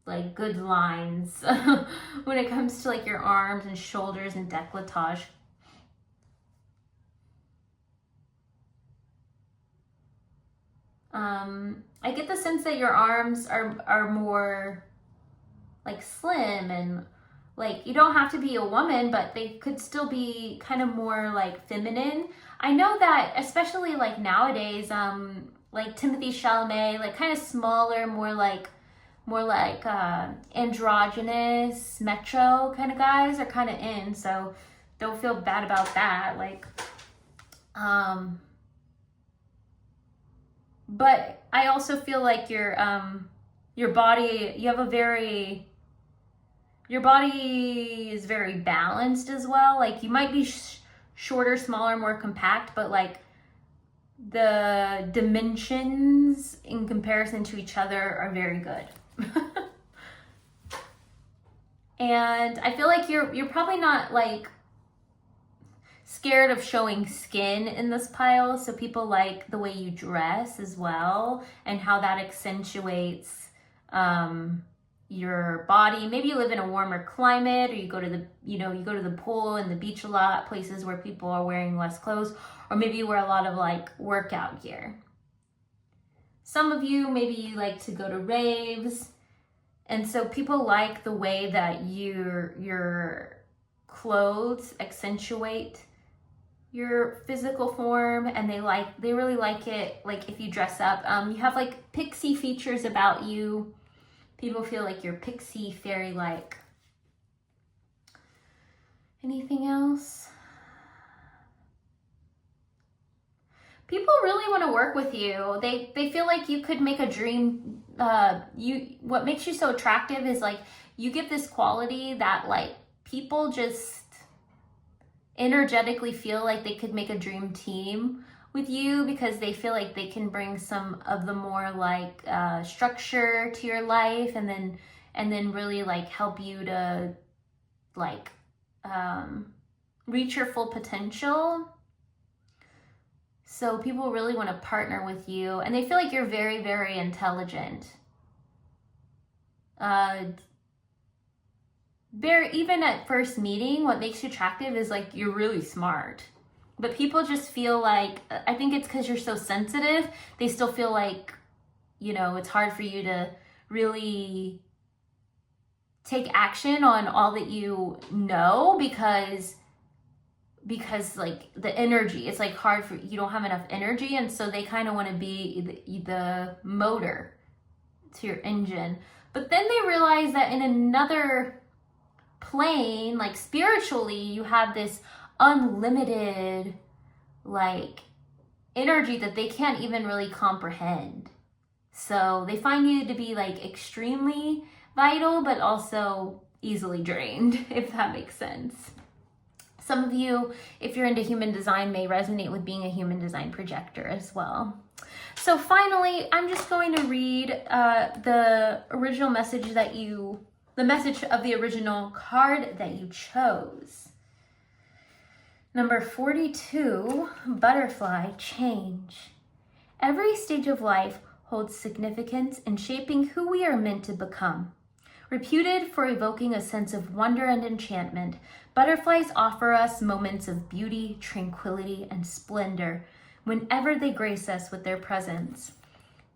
like good lines when it comes to like your arms and shoulders and décolletage. I get the sense that your arms are more like slim and like you don't have to be a woman, but they could still be kind of more like feminine. I know that especially like nowadays, like Timothée Chalamet, like kind of smaller, more like androgynous metro kind of guys are kind of in, so don't feel bad about that. Like, but I also feel like your body, your body is very balanced as well. Like you might be shorter, smaller, more compact, but like the dimensions in comparison to each other are very good. And I feel like you're probably not like scared of showing skin in this pile, so people like the way you dress as well and how that accentuates your body. Maybe you live in a warmer climate, or you go to the pool and the beach a lot, places where people are wearing less clothes, or maybe you wear a lot of like workout gear. Some of you, maybe you like to go to raves, and so people like the way that your clothes accentuate your physical form, and they really like it like if you dress up. You have like pixie features about you. People feel like you're pixie, fairy-like. Anything else? People really want to work with you. They feel like you could make a dream. What makes you so attractive is like you give this quality that like people just energetically feel like they could make a dream team with you, because they feel like they can bring some of the more like structure to your life, and then really like help you to like reach your full potential. So people really want to partner with you, and they feel like you're very, very intelligent. Even at first meeting, what makes you attractive is like you're really smart. But people just feel like, I think it's because you're so sensitive, they still feel like, you know, it's hard for you to really take action on all that you know, because like the energy, it's like hard for you, don't have enough energy, and so they kind of want to be the motor to your engine. But then they realize that in another plane, like spiritually, you have this unlimited like energy that they can't even really comprehend. So they find you to be like extremely vital, but also easily drained, if that makes sense. Some of you, if you're into human design, may resonate with being a human design projector as well. So finally, I'm just going to read the original message that you the message of the original card that you chose. Number 42, butterfly, change. Every stage of life holds significance in shaping who we are meant to become. Reputed for evoking a sense of wonder and enchantment, butterflies offer us moments of beauty, tranquility, and splendor whenever they grace us with their presence.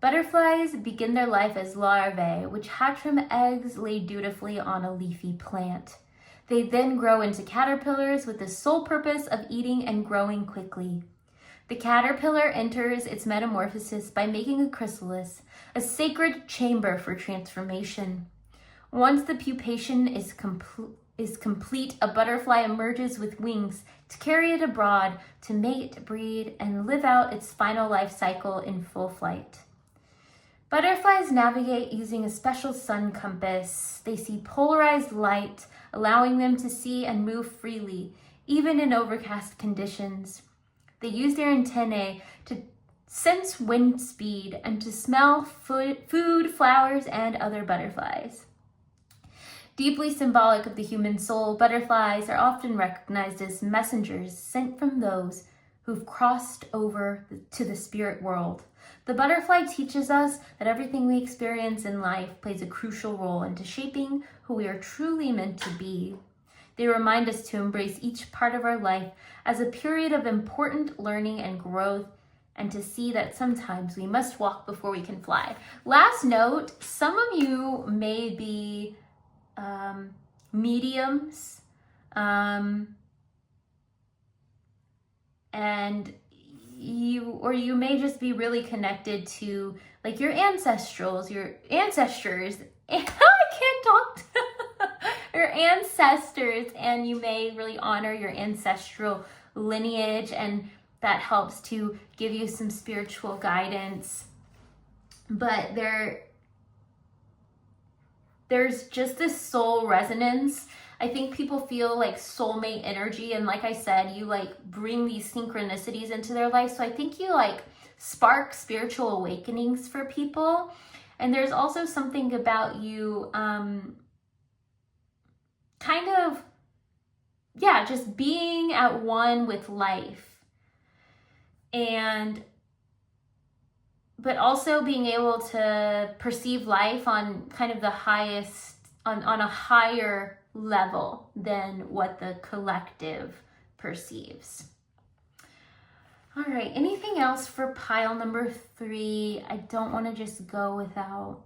Butterflies begin their life as larvae, which hatch from eggs laid dutifully on a leafy plant. They then grow into caterpillars with the sole purpose of eating and growing quickly. The caterpillar enters its metamorphosis by making a chrysalis, a sacred chamber for transformation. Once the pupation is complete, a butterfly emerges with wings to carry it abroad, to mate, breed, and live out its final life cycle in full flight. Butterflies navigate using a special sun compass. They see polarized light, allowing them to see and move freely, even in overcast conditions. They use their antennae to sense wind speed and to smell food, flowers, and other butterflies. Deeply symbolic of the human soul, butterflies are often recognized as messengers sent from those who've crossed over to the spirit world. The butterfly teaches us that everything we experience in life plays a crucial role into shaping who we are truly meant to be. They remind us to embrace each part of our life as a period of important learning and growth, and to see that sometimes we must walk before we can fly. Last note, some of you may be mediums, and you may just be really connected to like your ancestors, I can't talk. Your ancestors, and you may really honor your ancestral lineage, and that helps to give you some spiritual guidance. But there's just this soul resonance. I think people feel like soulmate energy, and like I said, you like bring these synchronicities into their life. So I think you like spark spiritual awakenings for people. And there's also something about you kind of, just being at one with life, but also being able to perceive life on kind of the highest, on a higher level than what the collective perceives. All right, anything else for pile number 3? I don't want to just go without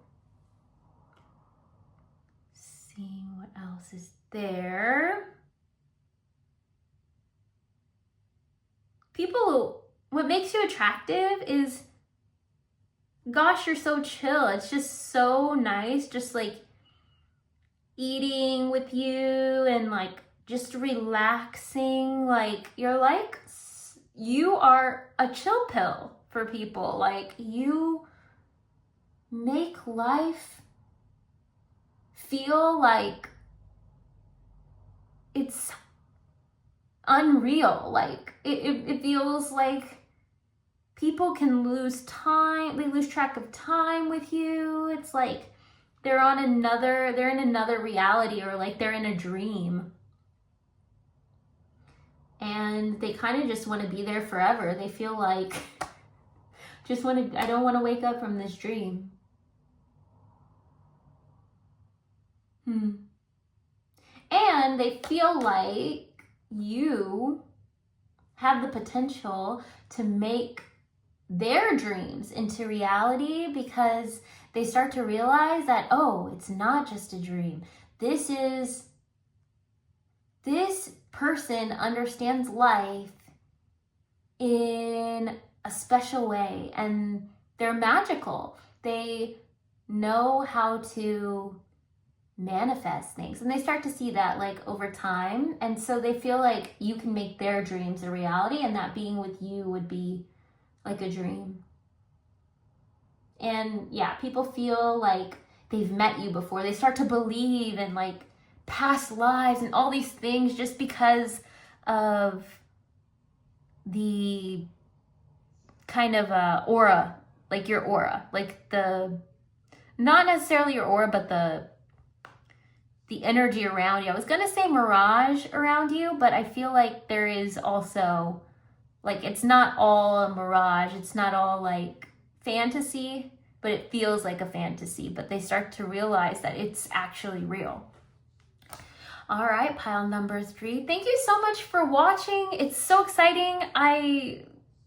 seeing what else is there. What makes you attractive is, gosh, you're so chill. It's just so nice, just like eating with you and like just relaxing. Like you are a chill pill for people. Like you make life feel like it's unreal. Like it feels like people can lose time, they lose track of time with you. It's like they're in another reality, or like they're in a dream. And they kind of just want to be there forever. They feel like, I don't want to wake up from this dream. And they feel like you have the potential to make their dreams into reality, because they start to realize that, oh, it's not just a dream. This person understands life in a special way, and they're magical. They know how to manifest things, and they start to see that like over time, and so they feel like you can make their dreams a reality, and that being with you would be like a dream. And people feel like they've met you before. They start to believe in like past lives and all these things, just because of the kind of aura, like your aura, like not necessarily your aura, but the energy around you. I was gonna say mirage around you, but I feel like there is also, like, it's not all a mirage. It's not all like fantasy, but it feels like a fantasy. But they start to realize that it's actually real. All right, pile number 3. Thank you so much for watching. It's so exciting. I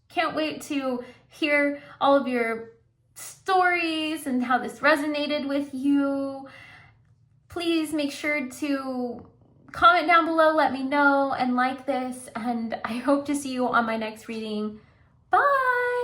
can't wait to hear all of your stories and how this resonated with you. Please make sure to comment down below, let me know, and like this. And I hope to see you on my next reading. Bye!